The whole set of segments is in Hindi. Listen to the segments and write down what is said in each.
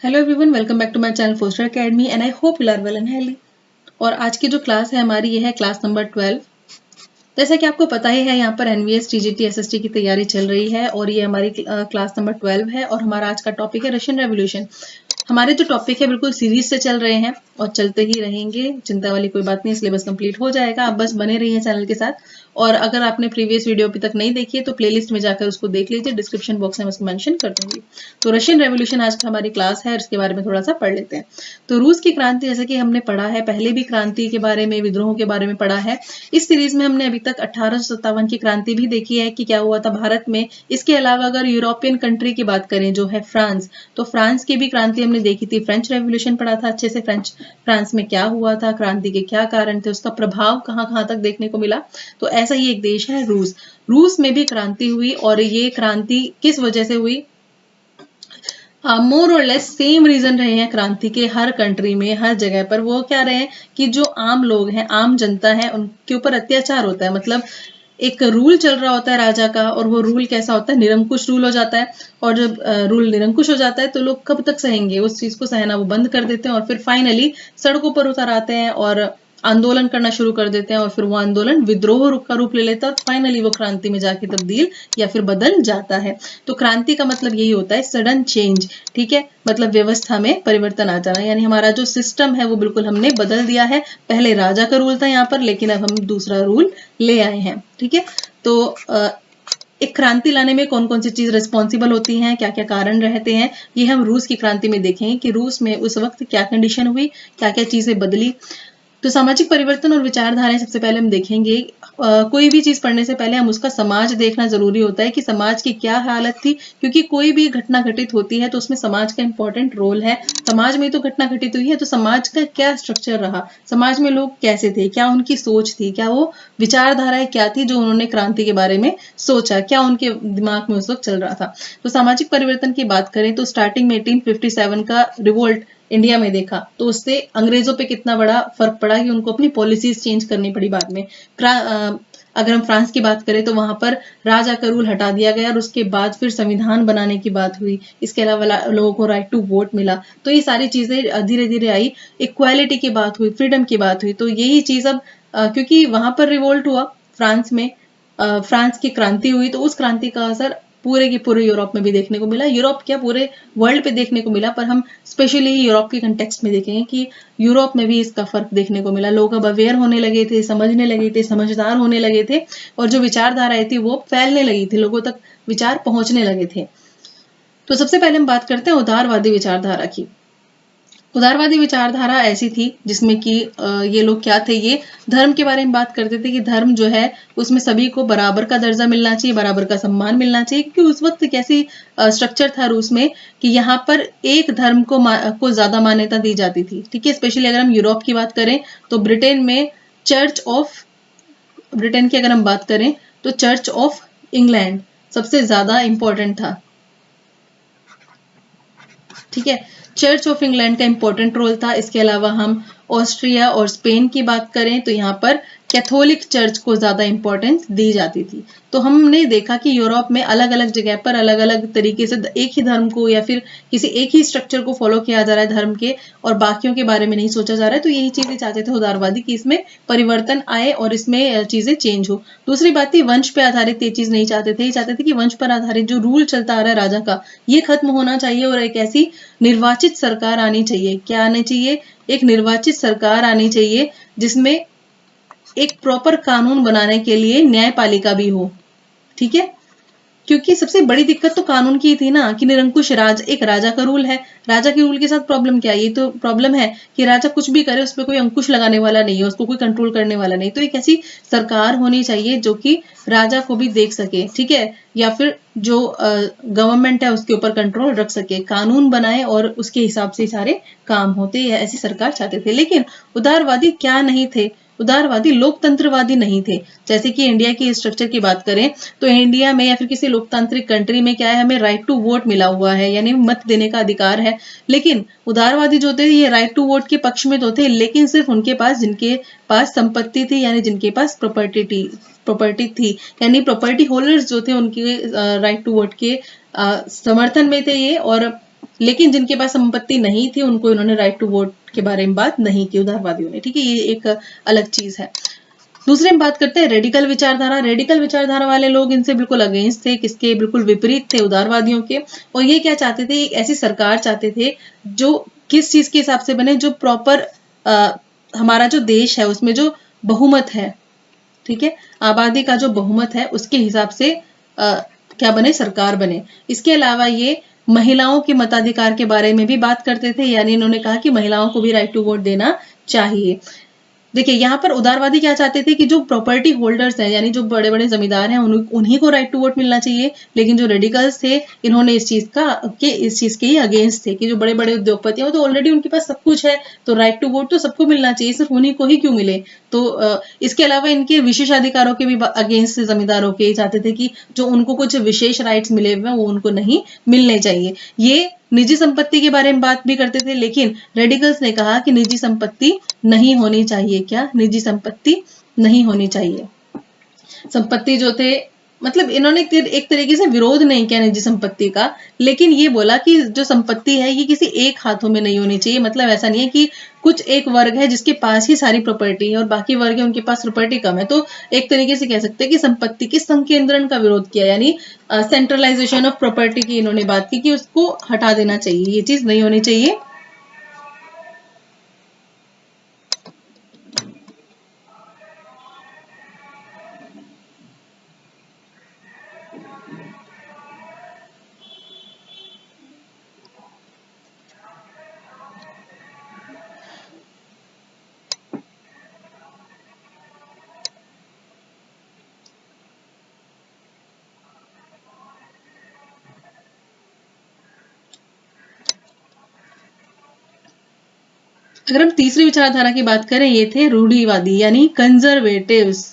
Hello everyone, welcome back to my channel Foster Academy and I hope you are well and healthy. और आज की जो क्लास है हमारी ये है क्लास नंबर 12। जैसा कि आपको पता ही है, यहाँ पर एनवीएस टीजीटी एसएसटी की तैयारी चल रही है और ये हमारी क्लास नंबर 12 है और हमारा आज का टॉपिक है रशियन रेवोल्यूशन। हमारे जो टॉपिक है बिल्कुल सीरीज से चल रहे हैं और चलते ही रहेंगे, चिंता वाली कोई बात नहीं, सिलेबस कंप्लीट हो जाएगा। आप बस बने रहिए चैनल के साथ। और अगर आपने प्रीवियस वीडियो अभी तक नहीं देखी है तो प्लेलिस्ट में जाकर उसको देख लीजिए, डिस्क्रिप्शन बॉक्स में उसको मेंशन कर दूंगी। तो रशियन रेवोल्यूशन आज का हमारी क्लास है, इसके बारे में थोड़ा सा पढ़ लेते हैं। तो रूस की क्रांति, जैसे कि हमने पढ़ा है, पहले भी क्रांति के बारे में, विद्रोहों के बारे में पढ़ा है। इस सीरीज में हमने अभी तक 1857 की क्रांति भी देखी है कि क्या हुआ था भारत में। इसके अलावा अगर यूरोपियन कंट्री की बात करें जो है फ्रांस, तो फ्रांस की भी क्रांति हमने देखी थी। फ्रेंच रेवोल्यूशन पढ़ा था अच्छे से, फ्रांस में क्या हुआ था, क्रांति के क्या कारण थे, उसका प्रभाव कहाँ कहाँ तक देखने को मिला। तो ऐसा ही एक देश है रूस। रूस में भी क्रांति हुई और ये क्रांति किस वजह से हुई? मोर और लेस सेम रीजन रहे हैं क्रांति के हर कंट्री में, हर जगह पर। वो क्या रहे हैं कि जो आम लोग हैं, आम जनता है, उनके ऊपर अत्याचार होता है। मतलब एक रूल चल रहा होता है राजा का, और वो रूल कैसा होता है? निरंकुश रूल हो जाता है। और जब रूल निरंकुश हो जाता है तो लोग कब तक सहेंगे? उस चीज को सहना वो बंद कर देते हैं और फिर फाइनली सड़कों पर उतर आते हैं और आंदोलन करना शुरू कर देते हैं। और फिर वो आंदोलन विद्रोह का रूप ले लेता है और फाइनली वो क्रांति में जाके तब्दील या फिर बदल जाता है। तो क्रांति का मतलब यही होता है, सडन चेंज। ठीक है, मतलब व्यवस्था में परिवर्तन आ जाना, यानी हमारा जो सिस्टम है वो बिल्कुल हमने बदल दिया है। पहले राजा का रूल था यहाँ पर, लेकिन अब हम दूसरा रूल ले आए हैं। ठीक है, तो एक क्रांति लाने में कौन कौन सी चीज रिस्पॉन्सिबल होती हैं, क्या क्या कारण रहते हैं, ये हम रूस की क्रांति में देखेंगे कि रूस में उस वक्त क्या कंडीशन हुई, क्या क्या चीजें बदली। तो सामाजिक परिवर्तन और विचारधाराएं सबसे पहले हम देखेंगे। कोई भी चीज पढ़ने से पहले हम उसका समाज देखना जरूरी होता है कि समाज की क्या हालत थी, क्योंकि कोई भी घटना घटित होती है तो उसमें समाज का इंपॉर्टेंट रोल है। समाज में तो घटना घटित हुई है तो समाज का क्या स्ट्रक्चर रहा, समाज में लोग कैसे थे, क्या उनकी सोच थी, क्या वो विचारधाराएं क्या थी जो उन्होंने क्रांति के बारे में सोचा, क्या उनके दिमाग में उस वक्त चल रहा था। तो सामाजिक परिवर्तन की बात करें तो स्टार्टिंग में 1857 का रिवोल्ट इंडिया में देखा तो उससे अंग्रेजों पे कितना बड़ा फर्क पड़ा कि उनको अपनी पॉलिसीज चेंज करनी पड़ी बाद में। अगर हम फ्रांस की बात करें तो वहां पर राजा का रूल हटा दिया गया और उसके बाद फिर संविधान बनाने की बात हुई। इसके अलावा लोगों को राइट टू वोट मिला। तो ये सारी चीजें धीरे धीरे आई। इक्वालिटी की बात हुई, फ्रीडम की बात हुई। तो यही चीज अब क्योंकि वहां पर रिवोल्ट हुआ फ्रांस में, फ्रांस की क्रांति हुई, तो उस क्रांति का असर पूरे के पूरे यूरोप में भी देखने को मिला। यूरोप क्या, पूरे वर्ल्ड पे देखने को मिला, पर हम स्पेशली यूरोप के कंटेक्स्ट में देखेंगे कि यूरोप में भी इसका फर्क देखने को मिला। लोग अब अवेयर होने लगे थे, समझने लगे थे, समझदार होने लगे थे और जो विचारधाराएं थी वो फैलने लगी थी, लोगों तक विचार पहुंचने लगे थे। तो सबसे पहले हम बात करते हैं उदारवादी विचारधारा की। उदारवादी विचारधारा ऐसी थी जिसमें कि ये लोग क्या थे, ये धर्म के बारे में बात करते थे कि धर्म जो है उसमें सभी को बराबर का दर्जा मिलना चाहिए, बराबर का सम्मान मिलना चाहिए। क्योंकि उस वक्त कैसी स्ट्रक्चर था रूस में कि यहाँ पर एक धर्म को ज्यादा मान्यता दी जाती थी। ठीक है, स्पेशली अगर हम यूरोप की बात करें तो ब्रिटेन की अगर हम बात करें तो चर्च ऑफ इंग्लैंड सबसे ज्यादा इंपॉर्टेंट था। ठीक है, चर्च ऑफ इंग्लैंड का इंपॉर्टेंट रोल था। इसके अलावा हम ऑस्ट्रिया और स्पेन की बात करें तो यहाँ पर कैथोलिक चर्च को ज्यादा इंपॉर्टेंस दी जाती थी। तो हमने देखा कि यूरोप में अलग अलग जगह पर अलग अलग तरीके से एक ही धर्म को या फिर किसी एक ही स्ट्रक्चर को फॉलो किया जा रहा है धर्म के, और बाकियों के बारे में नहीं सोचा जा रहा है। तो यही चीजें चाहते थे उदारवादी कि इसमें परिवर्तन आए और इसमें चीजें चेंज हो। दूसरी बात थी वंश पे आधारित ये चीज नहीं चाहते थे। ये चाहते थे कि वंश पर आधारित जो रूल चलता आ रहा है राजा का, ये खत्म होना चाहिए और एक ऐसी निर्वाचित सरकार आनी चाहिए। क्या आनी चाहिए? एक निर्वाचित सरकार आनी चाहिए जिसमें एक प्रॉपर कानून बनाने के लिए न्यायपालिका भी हो। ठीक है, क्योंकि सबसे बड़ी दिक्कत तो कानून की थी ना कि निरंकुश एक राजा का रूल है। राजा के रूल के साथ प्रॉब्लम क्या है? ये तो प्रॉब्लम है कि राजा कुछ भी करे उस पर कोई अंकुश लगाने वाला नहीं है, उसको कोई कंट्रोल करने वाला नहीं। तो एक ऐसी सरकार होनी चाहिए जो कि राजा को भी देख सके, ठीक है, या फिर जो गवर्नमेंट है उसके ऊपर कंट्रोल रख सके, कानून बनाए और उसके हिसाब से सारे काम होते हैं। ऐसी सरकार चाहते थे। लेकिन उदारवादी क्या नहीं थे? उदारवादी लोकतंत्रवादी नहीं थे। जैसे कि इंडिया की स्ट्रक्चर की बात करें तो इंडिया में या फिर किसी लोकतांत्रिक कंट्री में क्या है, हमें राइट टू वोट मिला हुआ है, यानी मत देने का अधिकार है। लेकिन उदारवादी जो थे ये राइट टू वोट के पक्ष में तो थे, लेकिन सिर्फ उनके पास जिनके पास संपत्ति थी, यानी जिनके पास प्रॉपर्टी थी, यानी प्रॉपर्टी होल्डर्स जो थे उनके राइट टू वोट के समर्थन में थे ये। और लेकिन जिनके पास संपत्ति नहीं थी उनको इन्होंने राइट टू वोट के बारे में बात नहीं की उदारवादियों ने, ठीक है, ये एक अलग चीज है। दूसरे हम बात करते हैं रेडिकल विचारधारा। रेडिकल विचारधारा वाले लोग इनसे बिल्कुल अगेंस्ट थे, किसके बिल्कुल विपरीत थे, उदारवादियों के। और ये क्या चाहते थे, एक ऐसी सरकार चाहते थे जो किस चीज के हिसाब से बने, जो प्रॉपर हमारा जो देश है उसमें जो बहुमत है, ठीक है, आबादी का जो बहुमत है उसके हिसाब से क्या बने, सरकार बने। इसके अलावा ये महिलाओं के मताधिकार के बारे में भी बात करते थे, यानी इन्होंने कहा कि महिलाओं को भी राइट टू वोट देना चाहिए। देखिए यहाँ पर उदारवादी क्या चाहते थे कि जो प्रॉपर्टी होल्डर्स हैं, यानी जो बड़े बड़े जमींदार हैं, उन्हीं को राइट टू वोट मिलना चाहिए। लेकिन जो रेडिकल्स थे इन्होंने इस चीज के ही अगेंस्ट थे कि जो बड़े बड़े उद्योगपति हैं तो ऑलरेडी उनके पास सब कुछ है, तो राइट टू वोट तो सबको मिलना चाहिए, सिर्फ उन्हीं को ही क्यों मिले। तो इसके अलावा इनके विशेषाधिकारों के भी अगेंस्ट जमींदारों के चाहते थे कि जो उनको कुछ विशेष राइट्स मिले हुए हैं वो उनको नहीं मिलने चाहिए। ये निजी संपत्ति के बारे में बात भी करते थे, लेकिन रेडिकल्स ने कहा कि निजी संपत्ति नहीं होनी चाहिए। क्या, निजी संपत्ति नहीं होनी चाहिए। संपत्ति जो थे, मतलब इन्होंने एक तरीके से विरोध नहीं किया निजी संपत्ति का, लेकिन ये बोला कि जो संपत्ति है ये किसी एक हाथों में नहीं होनी चाहिए। मतलब ऐसा नहीं है कि कुछ एक वर्ग है जिसके पास ही सारी प्रॉपर्टी है और बाकी वर्ग है उनके पास प्रॉपर्टी कम है, तो एक तरीके से कह सकते हैं कि संपत्ति के संकेंद्रण का विरोध किया, यानी सेंट्रलाइजेशन ऑफ प्रॉपर्टी की इन्होंने बात की कि उसको हटा देना चाहिए, ये चीज नहीं होनी चाहिए। अगर हम तीसरी विचारधारा की बात करें, ये थे रूढ़िवादी यानी कंजर्वेटिव्स।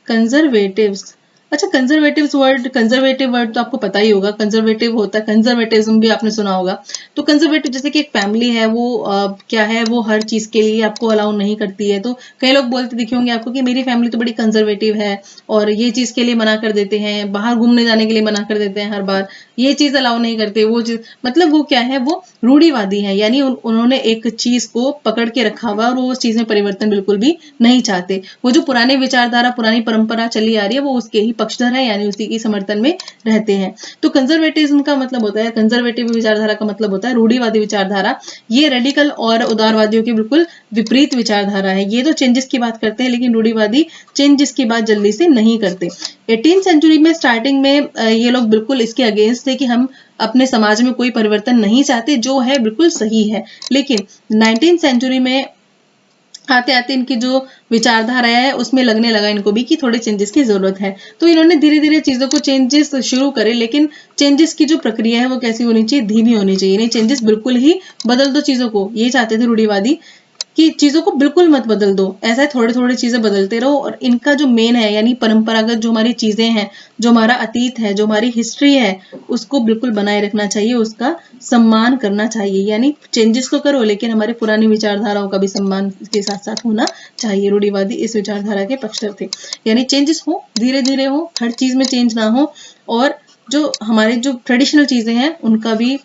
कंजर्वेटिव्स, अच्छा कंजर्वेटिव वर्ड तो आपको पता ही होगा। कंजर्वेटिव होता है, कंजर्वेटिज्म भी आपने सुना होगा। तो कंजर्वेटिव जैसे कि एक फैमिली है, वो क्या है, वो हर चीज के लिए आपको अलाउ नहीं करती है। तो कई लोग बोलते दिखे होंगे आपको कि मेरी फैमिली तो बड़ी कंजर्वेटिव है और ये चीज के लिए मना कर देते हैं, बाहर घूमने जाने के लिए मना कर देते हैं हर बार, ये चीज अलाउ नहीं करते, वो चीज, मतलब वो क्या है, वो रूढ़िवादी है, यानी उन्होंने एक चीज को पकड़ के रखा हुआ और वो उस चीज में परिवर्तन बिल्कुल भी नहीं चाहते। वो जो पुरानी विचारधारा, पुरानी परंपरा चली आ रही है, वो उसके ही पक्षधर है, यानी उसी की समर्थन में रहते हैं। तो कंजर्वेटिज्म का मतलब होता है, कंजर्वेटिव विचारधारा का मतलब होता है रूढ़िवादी विचारधारा। ये रेडिकल और उदारवादियों की बिल्कुल विपरीत विचारधारा है। ये तो चेंजेस की बात करते हैं, लेकिन रूढ़िवादी चेंजेस की बात जल्दी से नहीं करते। 18th सेंचुरी में स्टार्टिंग में ये लोग बिल्कुल इसके अगेंस्ट थे कि हम अपने समाज में कोई परिवर्तन नहीं चाहते, जो है बिल्कुल सही है। लेकिन 19th सेंचुरी में आते आते इनकी जो विचारधारा है उसमें लगने लगा इनको भी कि थोड़े चेंजेस की जरूरत है। तो इन्होंने धीरे धीरे चीजों को चेंजेस शुरू करे, लेकिन चेंजेस की जो प्रक्रिया है वो कैसी होनी चाहिए, धीमी होनी चाहिए। नहीं, चेंजेस बिल्कुल ही बदल दो चीजों को, ये चाहते थे रूढ़िवादी कि चीजों को बिल्कुल मत बदल दो, ऐसा है थोड़े थोड़े चीजें बदलते रहो। और इनका जो मेन है, यानी परंपरागत जो हमारी चीजें हैं, जो हमारा अतीत है, जो हमारी हिस्ट्री है, उसको बिल्कुल बनाए रखना चाहिए, उसका सम्मान करना चाहिए। यानी चेंजेस तो करो, लेकिन हमारी पुरानी विचारधाराओं का भी सम्मान इसके साथ साथ होना चाहिए। रूढ़िवादी इस विचारधारा के पक्षधर थे, यानी चेंजेस हो, धीरे धीरे हो, हर चीज में चेंज ना हो, और जो हमारे जो ट्रेडिशनल चीजें हैं उनका भी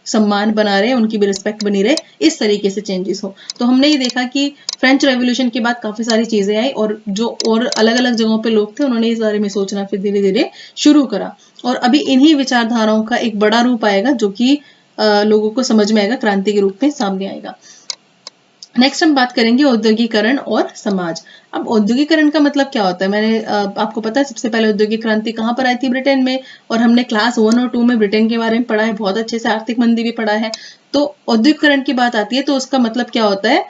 सम्मान बना रहे, उनकी भी रिस्पेक्ट बनी रहे, इस तरीके से चेंजेस हो। तो हमने ये देखा कि फ्रेंच रेवोल्यूशन के बाद काफी सारी चीजें आई, और जो और अलग अलग जगहों पे लोग थे उन्होंने इस बारे में सोचना फिर धीरे धीरे शुरू करा। और अभी इन्हीं विचारधाराओं का एक बड़ा रूप आएगा जो कि लोगों को समझ में आएगा, क्रांति के रूप में सामने आएगा। नेक्स्ट हम बात करेंगे औद्योगिकरण और समाज। अब औद्योगिकरण का मतलब क्या होता है, मैंने आपको पता है सबसे पहले औद्योगिक क्रांति कहाँ पर आई थी, ब्रिटेन में। और हमने क्लास 1 और 2 में ब्रिटेन के बारे में पढ़ा है बहुत अच्छे से, आर्थिक मंदी भी पढ़ा है। तो औद्योगिकरण की बात आती है तो उसका मतलब क्या होता है,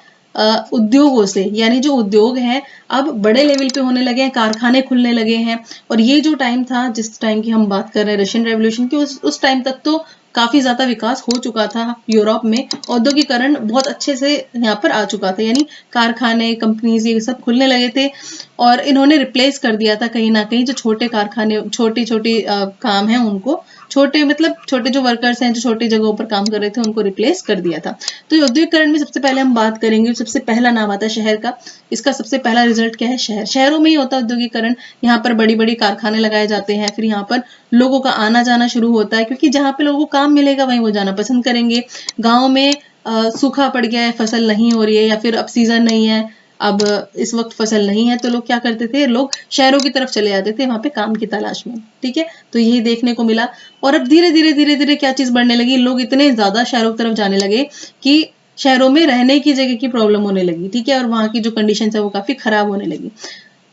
उद्योगों से, यानी जो उद्योग हैं अब बड़े लेवल पे होने लगे हैं, कारखाने खुलने लगे हैं। और ये जो टाइम था, जिस टाइम की हम बात कर रहे हैं रशियन रेवोल्यूशन की, उस टाइम तक तो काफी ज्यादा विकास हो चुका था यूरोप में, औद्योगिकरण बहुत अच्छे से यहाँ पर आ चुका था, यानी कारखाने, कंपनीज ये सब खुलने लगे थे। और इन्होंने रिप्लेस कर दिया था कहीं ना कहीं जो छोटे कारखाने, छोटी छोटी काम है उनको छोटे मतलब छोटे जो वर्कर्स हैं जो छोटी जगहों पर काम कर रहे थे उनको रिप्लेस कर दिया था। तो औद्योगिकरण में सबसे पहले हम बात करेंगे, सबसे पहला नाम आता है शहर का। इसका सबसे पहला रिजल्ट क्या है? शहर। शहरों में ही होता है औद्योगिकरण। यहाँ पर बड़ी बड़ी कारखाने लगाए जाते हैं, फिर यहाँ पर लोगों का आना जाना शुरू होता है, क्योंकि जहाँ पे लोगों को काम मिलेगा वहीं वो जाना पसंद करेंगे। गाँव में सूखा पड़ गया है, फसल नहीं हो रही है, या फिर अब सीजन नहीं है, अब इस वक्त फसल नहीं है, तो लोग क्या करते थे? लोग शहरों की तरफ चले जाते थे वहां पे काम की तलाश में। ठीक है, तो यही देखने को मिला। और अब धीरे धीरे धीरे धीरे क्या चीज बढ़ने लगी? लोग इतने ज्यादा शहरों की तरफ जाने लगे कि शहरों में रहने की जगह की प्रॉब्लम होने लगी। ठीक है, और वहां की जो कंडीशन है वो काफी खराब होने लगी।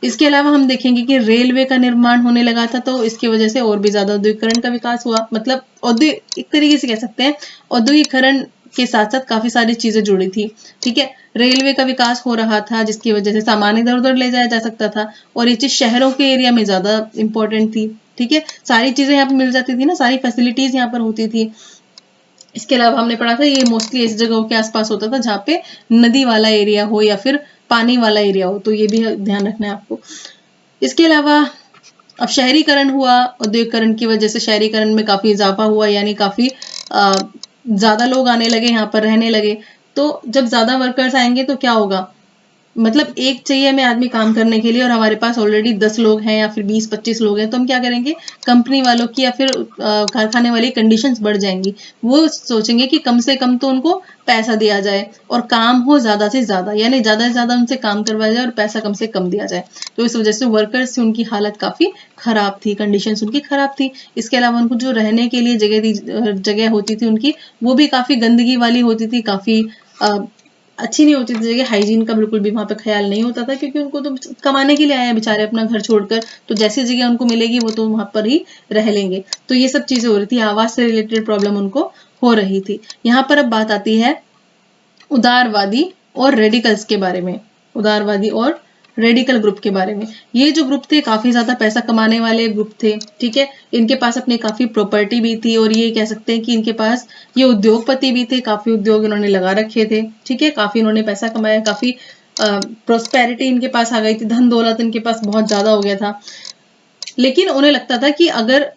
इसके अलावा हम देखेंगे कि रेलवे का निर्माण होने लगा था, तो इसकी वजह से और भी ज्यादा औद्योगिकरण का विकास हुआ। मतलब औद्योगिक एक तरीके से कह सकते हैं औद्योगिकरण के साथ साथ काफी सारी चीजें जुड़ी थी। ठीक है, रेलवे का विकास हो रहा था जिसकी वजह से सामान इधर उधर ले जाया जा सकता था, और ये चीज शहरों के एरिया में ज्यादा इंपॉर्टेंट थी। ठीक है, सारी चीजें यहाँ पे मिल जाती थी ना, सारी फैसिलिटीज यहाँ पर होती थी। इसके अलावा हमने पढ़ा था ये मोस्टली इस जगहों के आसपास होता था जहाँ पे नदी वाला एरिया हो या फिर पानी वाला एरिया हो, तो ये भी ध्यान रखना है आपको। इसके अलावा अब शहरीकरण हुआ, औद्योगिकरण की वजह से शहरीकरण में काफी इजाफा हुआ, यानी काफी ज्यादा लोग आने लगे, यहाँ पर रहने लगे। तो जब ज्यादा वर्कर्स आएंगे तो क्या होगा? मतलब एक चाहिए हमें आदमी काम करने के लिए, और हमारे पास ऑलरेडी 10 लोग हैं या फिर 20-25 लोग हैं, तो हम क्या करेंगे? कंपनी वालों की या फिर कारखाने वाली कंडीशंस बढ़ जाएंगी। वो सोचेंगे कि कम से कम तो उनको पैसा दिया जाए और काम हो ज्यादा से ज्यादा, यानी ज्यादा से ज्यादा उनसे काम करवाया जाए और पैसा कम से कम दिया जाए। तो इस वजह से वर्कर्स से उनकी हालत काफी खराब थी, कंडीशंस उनकी खराब थी। इसके अलावा उनको जो रहने के लिए जगह होती थी उनकी, वो भी काफी गंदगी वाली होती थी, काफी अच्छी नहीं होती थी जगह। हाइजीन का बिल्कुल भी वहां पे ख्याल नहीं होता था, क्योंकि उनको तो कमाने के लिए आए हैं बेचारे अपना घर छोड़कर, तो जैसी जगह उनको मिलेगी वो तो वहां पर ही रह लेंगे। तो ये सब चीजें हो रही थी, आवास से रिलेटेड प्रॉब्लम उनको हो रही थी। यहाँ पर अब बात आती है उदारवादी और रेडिकल्स के बारे में। उदारवादी और रेडिकल ग्रुप के बारे में। ये जो ग्रुप थे काफी ज्यादा पैसा कमाने वाले ग्रुप थे। ठीक है, इनके पास अपनी काफी प्रॉपर्टी भी थी, और ये कह सकते हैं कि इनके पास ये उद्योगपति भी थे, काफी उद्योग इन्होंने लगा रखे थे। ठीक है, काफी इन्होंने पैसा कमाया, काफी प्रोस्पेरिटी इनके पास आ गई थी, धन दौलत इनके पास बहुत ज्यादा हो गया था। लेकिन उन्हें लगता था कि अगर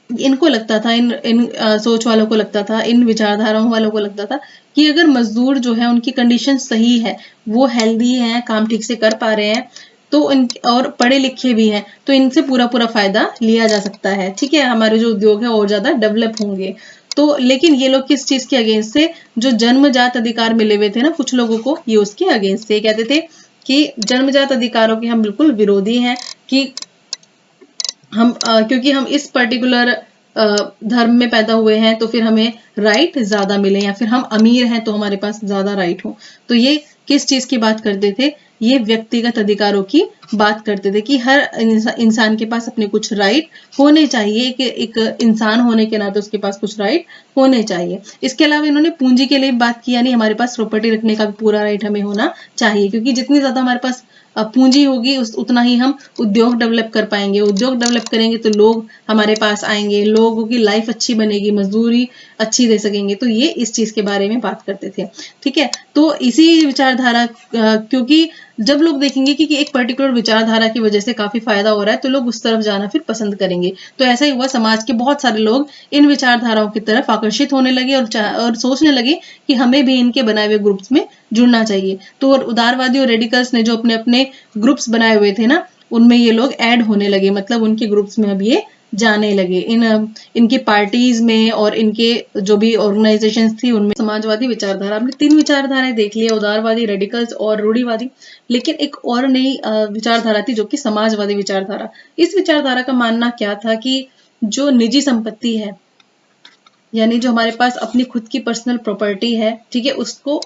इनको लगता था इन इन सोच वालों को लगता था, इन विचारधाराओं वालों को लगता था कि अगर मजदूर जो है उनकी कंडीशन सही है, वो हेल्दी है, काम ठीक से कर पा रहे हैं, तो इन और पढ़े लिखे भी हैं, तो इनसे पूरा पूरा फायदा लिया जा सकता है। ठीक है, हमारे जो उद्योग है और ज्यादा डेवलप होंगे। तो लेकिन ये लोग किस चीज के अगेंस्ट थे? जो जन्मजात अधिकार मिले हुए थे ना कुछ लोगों को, ये उसके अगेंस्ट थे। कहते थे कि जन्मजात अधिकारों के हम बिल्कुल विरोधी हैं, कि हम क्योंकि हम इस पर्टिकुलर धर्म में पैदा हुए हैं तो फिर हमें राइट ज्यादा मिले, या फिर हम अमीर हैं तो हमारे पास ज्यादा राइट हो। तो ये किस चीज की बात करते थे? ये व्यक्तिगत अधिकारों की बात करते थे कि हर इंसान के पास अपने कुछ राइट होने चाहिए, कि एक इंसान होने के नाते उसके पास कुछ राइट होने चाहिए। इसके अलावा इन्होंने पूंजी के लिए बात किया, नहीं हमारे पास प्रॉपर्टी रखने का भी पूरा राइट हमें होना चाहिए, क्योंकि जितनी ज्यादा हमारे पास पूंजी होगी उतना ही हम उद्योग डेवलप कर पाएंगे। उद्योग डेवलप करेंगे तो लोग हमारे पास आएंगे, लोगों की लाइफ अच्छी बनेगी, मजदूरी अच्छी दे सकेंगे। तो ये इस चीज के बारे में बात करते थे। ठीक है, तो इसी विचारधारा क्योंकि जब लोग देखेंगे कि एक पर्टिकुलर विचारधारा की वजह से काफी फायदा हो रहा है, तो लोग उस तरफ जाना फिर पसंद करेंगे। तो ऐसा ही हुआ, समाज के बहुत सारे लोग इन विचारधाराओं की तरफ आकर्षित होने लगे और सोचने लगे कि हमें भी इनके बनाए हुए ग्रुप्स में जुड़ना चाहिए। तो उदारवादी और रेडिकल्स ने जो अपने अपने ग्रुप्स बनाए हुए थे ना, उनमें ये लोग ऐड होने लगे, मतलब उनके ग्रुप्स में अब ये जाने लगे। इनकी पार्टीज में और इनके जो भी ऑर्गेनाइजेशंस थी उनमें समाजवादी विचारधारा। हमने 3 विचारधाराएं देख ली, उदारवादी, रेडिकल्स और रूढ़िवादी। लेकिन एक और नई विचारधारा थी जो कि समाजवादी विचारधारा। इस विचारधारा का मानना क्या था कि जो निजी संपत्ति है, यानी जो हमारे पास अपनी खुद की पर्सनल प्रॉपर्टी है, ठीक है, उसको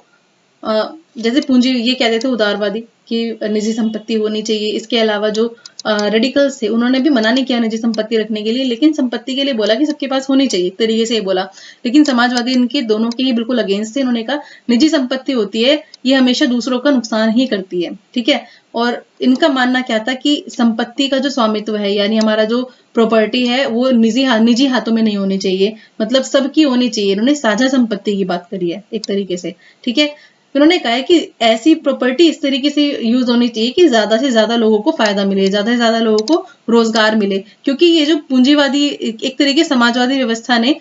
जैसे पूंजी, ये कहते थे उदारवादी कि निजी संपत्ति होनी चाहिए। इसके अलावा जो रेडिकल्स थे उन्होंने भी मना नहीं किया निजी संपत्ति रखने के लिए, लेकिन संपत्ति के लिए बोला कि सबके पास होनी चाहिए, एक तरीके से ये बोला। लेकिन समाजवादी इनके दोनों के ही बिल्कुल अगेंस्ट थे। उन्होंने कहा निजी संपत्ति होती है ये हमेशा दूसरों का नुकसान ही करती है। ठीक है, और इनका मानना क्या था कि संपत्ति का जो स्वामित्व है, यानी हमारा जो प्रॉपर्टी है, वो निजी हाथों में नहीं होनी चाहिए, मतलब सबकी होनी चाहिए। इन्होंने साझा संपत्ति की बात करी है एक तरीके से। ठीक है, इन्होंने कहा है कि ऐसी प्रॉपर्टी इस तरीके से यूज होनी चाहिए कि ज्यादा से ज्यादा लोगों को फायदा मिले, ज्यादा से ज्यादा लोगों को रोजगार मिले, क्योंकि ये जो पूंजीवादी एक तरीके समाजवादी व्यवस्था ने,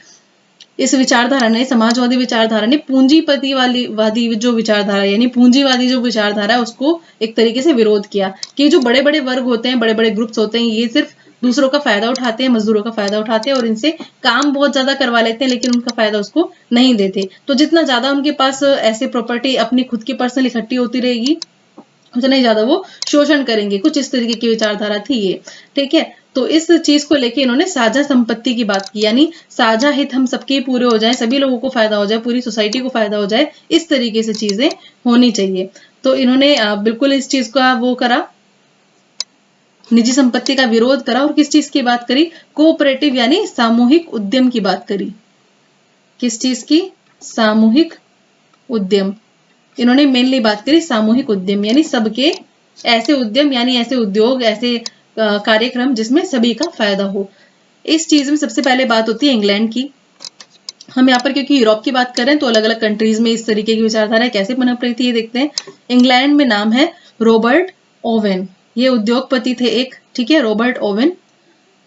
इस विचारधारा ने, समाजवादी विचारधारा ने पूंजीपति वादी जो विचारधारा यानी पूंजीवादी जो विचारधारा है उसको एक तरीके से विरोध किया कि जो बड़े बड़े वर्ग होते हैं, बड़े बड़े ग्रुप्स होते हैं, ये सिर्फ दूसरों का फायदा उठाते हैं, मजदूरों का फायदा उठाते हैं और इनसे काम बहुत ज्यादा करवा लेते हैं, लेकिन उनका फायदा उसको नहीं देते। तो जितना ज्यादा उनके पास ऐसे प्रॉपर्टी अपनी खुद की पर्सनल इकट्ठी होती रहेगी, उतना ही ज्यादा वो शोषण करेंगे। कुछ इस तरीके की विचारधारा थी ये, ठीक है। तो इस चीज को लेके इन्होंने साझा संपत्ति की बात की, यानी साझा हित हम सबके पूरे हो जाए, सभी लोगों को फायदा हो जाए, पूरी सोसाइटी को फायदा हो जाए, इस तरीके से चीजें होनी चाहिए। तो इन्होंने बिल्कुल इस चीज का वो करा, निजी संपत्ति का विरोध करा। और किस चीज की बात करी? कोऑपरेटिव यानी सामूहिक उद्यम की बात करी। किस चीज की? सामूहिक उद्यम। इन्होंने मेनली बात करी सामूहिक उद्यम, यानी सबके ऐसे उद्यम, यानी ऐसे उद्योग, ऐसे कार्यक्रम जिसमें सभी का फायदा हो। इस चीज में सबसे पहले बात होती है इंग्लैंड की। हम यहाँ पर क्योंकि यूरोप की बात करें तो अलग अलग कंट्रीज में इस तरीके की विचारधारा कैसे पनप रही थी ये देखते हैं। इंग्लैंड में नाम है रॉबर्ट ओवेन, ये उद्योगपति थे एक, ठीक है, रॉबर्ट ओवेन।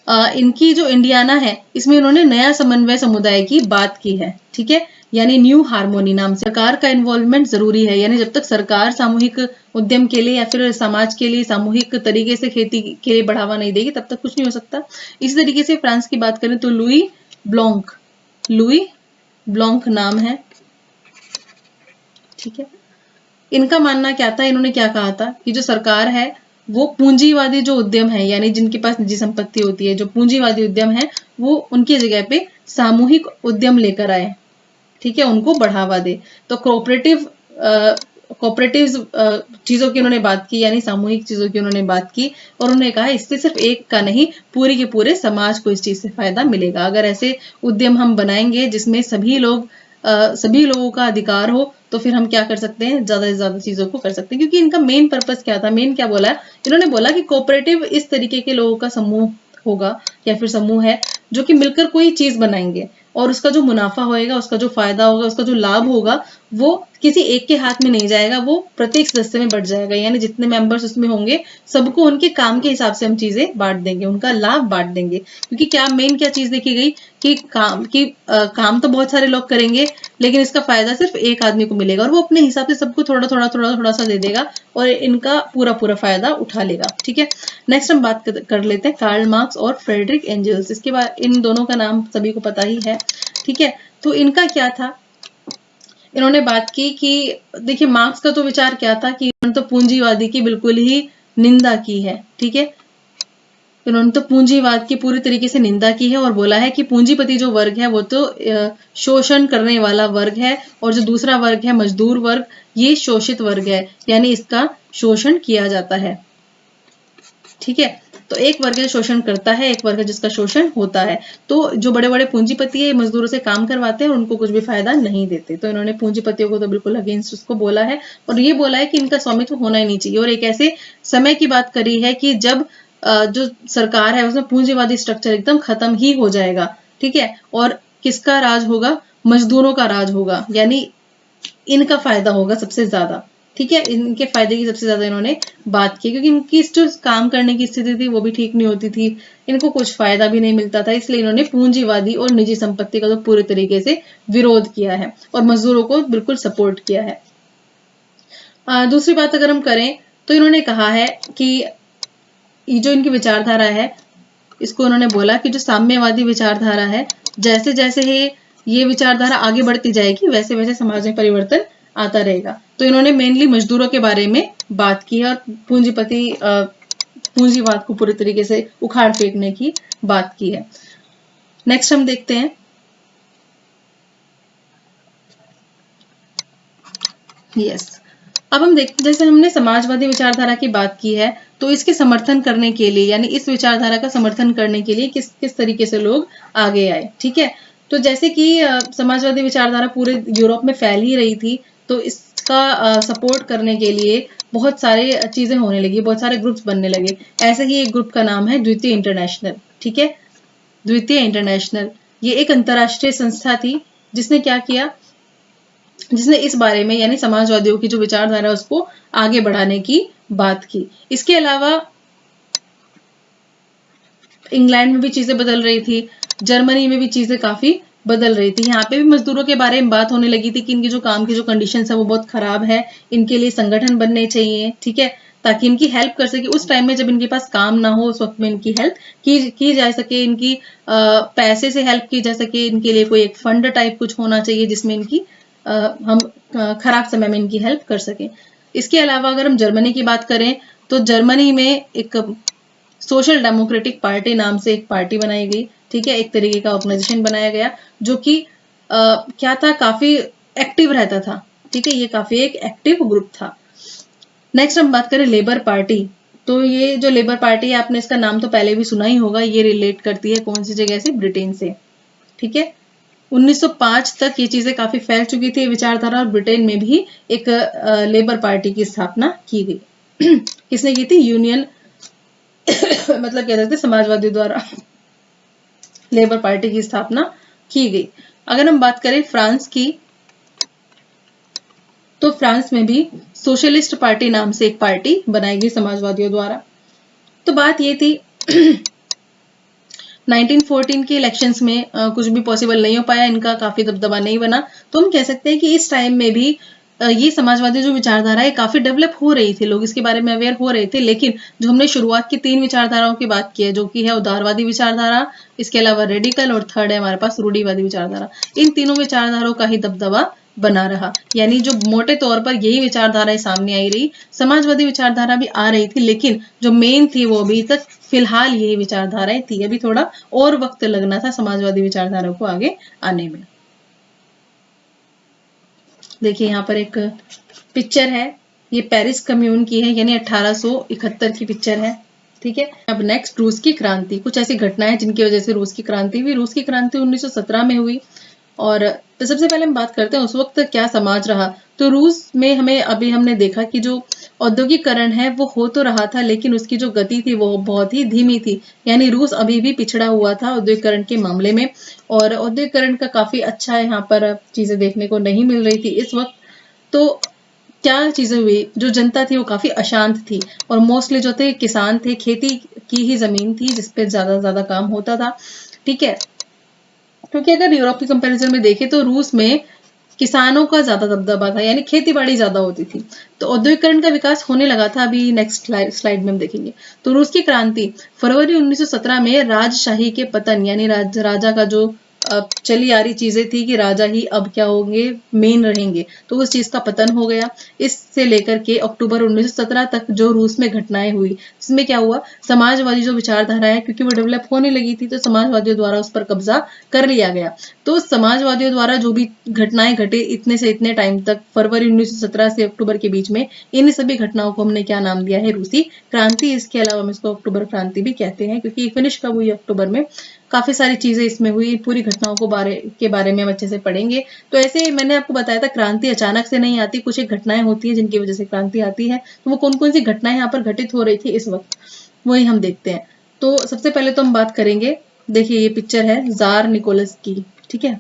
इनकी जो इंडियाना है इसमें इन्होंने नया समन्वय समुदाय की बात की है, ठीक है, यानी न्यू हार्मोनी नाम से। सरकार का इन्वॉल्वमेंट जरूरी है, यानी जब तक सरकार सामूहिक उद्यम के लिए या फिर समाज के लिए सामूहिक तरीके से खेती के लिए बढ़ावा नहीं देगी तब तक कुछ नहीं हो सकता। इसी तरीके से फ्रांस की बात करें तो लुई ब्लॉन्क नाम है, ठीक है। इनका मानना क्या था, इन्होंने क्या कहा था कि जो सरकार है वो पूंजीवादी जो उद्यम है, यानी जिनके पास निजी संपत्ति होती है, जो पूंजीवादी उद्यम है, वो उनकी जगह पे सामूहिक उद्यम लेकर आए, ठीक है, उनको बढ़ावा दे। तो कोऑपरेटिव चीजों की उन्होंने बात की, यानी सामूहिक चीजों की उन्होंने बात की। और उन्होंने कहा इससे सिर्फ एक का नहीं, पूरे के पूरे समाज को इस चीज से फायदा मिलेगा। अगर ऐसे उद्यम हम बनाएंगे जिसमें सभी लोगों का अधिकार हो, तो फिर हम क्या कर सकते हैं, ज्यादा से ज्यादा चीजों को कर सकते हैं। क्योंकि इनका मेन पर्पस क्या था, मेन क्या बोला, इन्होंने बोला कि कोऑपरेटिव इस तरीके के लोगों का समूह होगा या फिर समूह है जो कि मिलकर कोई चीज बनाएंगे, और उसका जो मुनाफा होएगा, उसका जो फायदा होगा, उसका जो लाभ होगा, वो किसी एक के हाथ में नहीं जाएगा, वो प्रत्येक सदस्य में बढ़ जाएगा। यानी जितने मेंबर्स उसमें होंगे सबको उनके काम के हिसाब से हम चीजें बांट देंगे, उनका लाभ बांट देंगे। क्योंकि क्या चीज देखी गई कि काम तो बहुत सारे लोग करेंगे, लेकिन इसका फायदा सिर्फ एक आदमी को मिलेगा और वो अपने हिसाब से सबको थोड़ा थोड़ा सा दे देगा और इनका पूरा फायदा उठा लेगा, ठीक है। नेक्स्ट हम बात कर लेते हैं कार्ल मार्क्स और फ्रेडरिक एंजल्स। इसके बाद इन दोनों का नाम सभी को पता ही है, ठीक है। तो इनका क्या था, इन्होंने बात की कि देखिए मार्क्स का तो विचार क्या था कि इन्होंने तो पूंजीवादी की बिल्कुल ही निंदा की है, ठीक है। इन्होंने तो पूंजीवाद की पूरी तरीके से निंदा की है और बोला है कि पूंजीपति जो वर्ग है वो तो शोषण करने वाला वर्ग है, और जो दूसरा वर्ग है मजदूर वर्ग, ये शोषित वर्ग है, यानी इसका शोषण किया जाता है, ठीक है। तो एक वर्ग है शोषण करता है, एक वर्ग है जिसका शोषण होता है। तो जो बड़े बड़े पूंजीपति है मजदूरों से काम करवाते हैं और उनको कुछ भी फायदा नहीं देते। तो इन्होंने पूंजीपतियों को तो बिल्कुल अगेंस्ट उसको बोला है, और ये बोला है कि इनका स्वामित्व होना ही नहीं चाहिए। और एक ऐसे समय की बात करी है कि जब जो सरकार है उसमें पूंजीवादी स्ट्रक्चर एकदम खत्म ही हो जाएगा, ठीक है। और किसका राज होगा? मजदूरों का राज होगा, यानी इनका फायदा होगा सबसे ज्यादा, ठीक है। इनके फायदे की सबसे ज्यादा इन्होंने बात की, क्योंकि इनकी जो काम करने की स्थिति थी वो भी ठीक नहीं होती थी, इनको कुछ फायदा भी नहीं मिलता था, इसलिए इन्होंने पूंजीवादी और निजी संपत्ति का तो पूरे तरीके से विरोध किया है और मजदूरों को बिल्कुल सपोर्ट किया है। दूसरी बात अगर हम करें तो इन्होंने कहा है कि जो इनकी विचारधारा है, इसको उन्होंने बोला कि जो साम्यवादी विचारधारा है, जैसे जैसे ये विचारधारा आगे बढ़ती जाएगी वैसे वैसे समाज में परिवर्तन आता रहेगा। तो इन्होंने मेनली मजदूरों के बारे में बात की है और पूंजीवाद को पूरी तरीके से उखाड़ फेंकने की बात की है। नेक्स्ट हम देखते हैं अब हम देखते हैं, जैसे हमने समाजवादी विचारधारा की बात की है, तो इसके समर्थन करने के लिए, यानी इस विचारधारा का समर्थन करने के लिए किस किस तरीके से लोग आगे आए, ठीक है। तो जैसे कि समाजवादी विचारधारा पूरे यूरोप में फैल ही रही थी, तो इसका सपोर्ट करने के लिए बहुत सारे चीजें होने लगी, बहुत सारे ग्रुप्स बनने लगे। ऐसे ही एक ग्रुप का नाम है द्वितीय इंटरनेशनल, ठीक है। द्वितीय इंटरनेशनल ये एक अंतरराष्ट्रीय संस्था थी जिसने क्या किया, जिसने इस बारे में यानी समाजवादियों की जो विचारधारा है उसको आगे बढ़ाने की बात की। इसके अलावा इंग्लैंड में भी चीजें बदल रही थी, जर्मनी में भी चीजें काफी बदल रही थी। यहाँ पे भी मजदूरों के बारे में बात होने लगी थी कि इनकी जो काम की जो कंडीशंस है वो बहुत खराब है, इनके लिए संगठन बनने चाहिए, ठीक है, ताकि इनकी हेल्प कर सके। उस टाइम में जब इनके पास काम ना हो उस वक्त में इनकी हेल्प की जा सके, इनकी पैसे से हेल्प की जा सके, इनके लिए कोई एक फंड टाइप कुछ होना चाहिए जिसमें इनकी हम खराब समय में इनकी हेल्प कर सके। इसके अलावा अगर हम जर्मनी की बात करें तो जर्मनी में एक सोशल डेमोक्रेटिक पार्टी नाम से एक पार्टी बनाई गई, ठीक है, एक तरीके का ऑर्गेनाइजेशन बनाया गया जो कि क्या था, काफी एक्टिव रहता था, ठीक है, ये काफी एक एक्टिव ग्रुप था। नेक्स्ट हम बात करें लेबर पार्टी। तो ये जो लेबर पार्टी है, आपने इसका नाम तो पहले भी सुना ही होगा। ये रिलेट करती है कौन सी जगह से, ब्रिटेन से, ठीक है। 1905 तक ये चीजें काफी फैल चुकी थी विचारधारा, और ब्रिटेन में भी एक लेबर पार्टी की स्थापना की गई। किसने की थी? यूनियन मतलब कह सकते समाजवादियों द्वारा लेबर पार्टी की स्थापना की गई। अगर हम बात करें फ्रांस की, तो फ्रांस में भी सोशलिस्ट पार्टी नाम से एक पार्टी बनाई गई समाजवादियों द्वारा। तो बात ये थी 1914 के इलेक्शंस में कुछ भी पॉसिबल नहीं हो पाया, इनका काफी दबदबा नहीं बना। तो हम कह सकते हैं कि इस टाइम में भी ये समाजवादी जो विचारधारा है काफी डेवलप हो रही थी, लोग इसके बारे में अवेयर हो रहे थे। लेकिन जो हमने शुरुआत की 3 विचारधाराओं की बात की है, जो कि है उदारवादी विचारधारा, इसके अलावा रेडिकल, और थर्ड है हमारे पास रूढ़िवादी विचारधारा, इन तीनों विचारधाराओं का ही दबदबा बना रहा। यानी जो मोटे तौर पर यही विचारधाराएं सामने आई रही, समाजवादी विचारधारा भी आ रही थी, लेकिन जो मेन थी वो अभी तक फिलहाल यही विचारधाराएं थी। अभी थोड़ा और वक्त लगना था समाजवादी विचारधारा को आगे आने में। देखिए यहाँ पर एक पिक्चर है, ये पेरिस कम्यून की है, यानी 1871 की पिक्चर है, ठीक है। अब नेक्स्ट रूस की क्रांति। कुछ ऐसी घटनाएं जिनकी वजह से रूस की क्रांति हुई। रूस की क्रांति 1917 में हुई। और तो सबसे पहले हम बात करते हैं उस वक्त क्या समाज रहा। तो रूस में अभी हमने देखा कि जो औद्योगिकरण है वो हो तो रहा था, लेकिन उसकी जो गति थी वो बहुत ही धीमी थी। यानी रूस अभी भी पिछड़ा हुआ था औद्योगिकरण के मामले में, और औद्योगिकरण का काफी अच्छा यहाँ पर चीजें देखने को नहीं मिल रही थी इस वक्त। तो क्या चीजें हुई, जो जनता थी वो काफी अशांत थी, और मोस्टली जो थे किसान थे, खेती की ही जमीन थी जिसपे ज्यादा काम होता था, ठीक है। क्योंकि अगर यूरोप के कंपैरिजन में देखें तो रूस में किसानों का ज्यादा दबदबा था, यानी खेती बाड़ी ज्यादा होती थी। तो औद्योगिकरण का विकास होने लगा था। अभी नेक्स्ट स्लाइड में हम देखेंगे। तो रूस की क्रांति फरवरी 1917 में राजशाही के पतन, यानी राजा का जो चली आ रही चीजें थी कि राजा ही अब क्या होंगे, मेन रहेंगे, तो उस चीज का पतन हो गया। इससे लेकर के अक्टूबर 1917 तक जो रूस में घटनाएं हुई, इसमें क्या हुआ, समाजवादी जो विचारधारा है क्योंकि वो डेवलप होने लगी थी, तो समाजवादियों द्वारा उस पर कब्जा कर लिया गया। तो समाजवादियों द्वारा जो भी घटनाएं घटे इतने से इतने टाइम तक, फरवरी 1917 से अक्टूबर के बीच में, इन सभी घटनाओं को हमने क्या नाम दिया है, रूसी क्रांति। इसके अलावा हम इसको अक्टूबर क्रांति भी कहते हैं, क्योंकि फिनिश कब हुई, अक्टूबर में। काफी सारी चीजें इसमें हुई, पूरी घटनाओं के बारे में हम अच्छे से पढ़ेंगे। तो ऐसे मैंने आपको बताया था क्रांति अचानक से नहीं आती, कुछ एक घटनाएं होती है जिनकी वजह से क्रांति आती है। तो वो कौन कौन सी घटनाएं यहाँ पर घटित हो रही थी इस वक्त, वही हम देखते हैं। तो सबसे पहले तो हम बात करेंगे, देखिए ये पिक्चर है जार निकोलस की, ठीक है।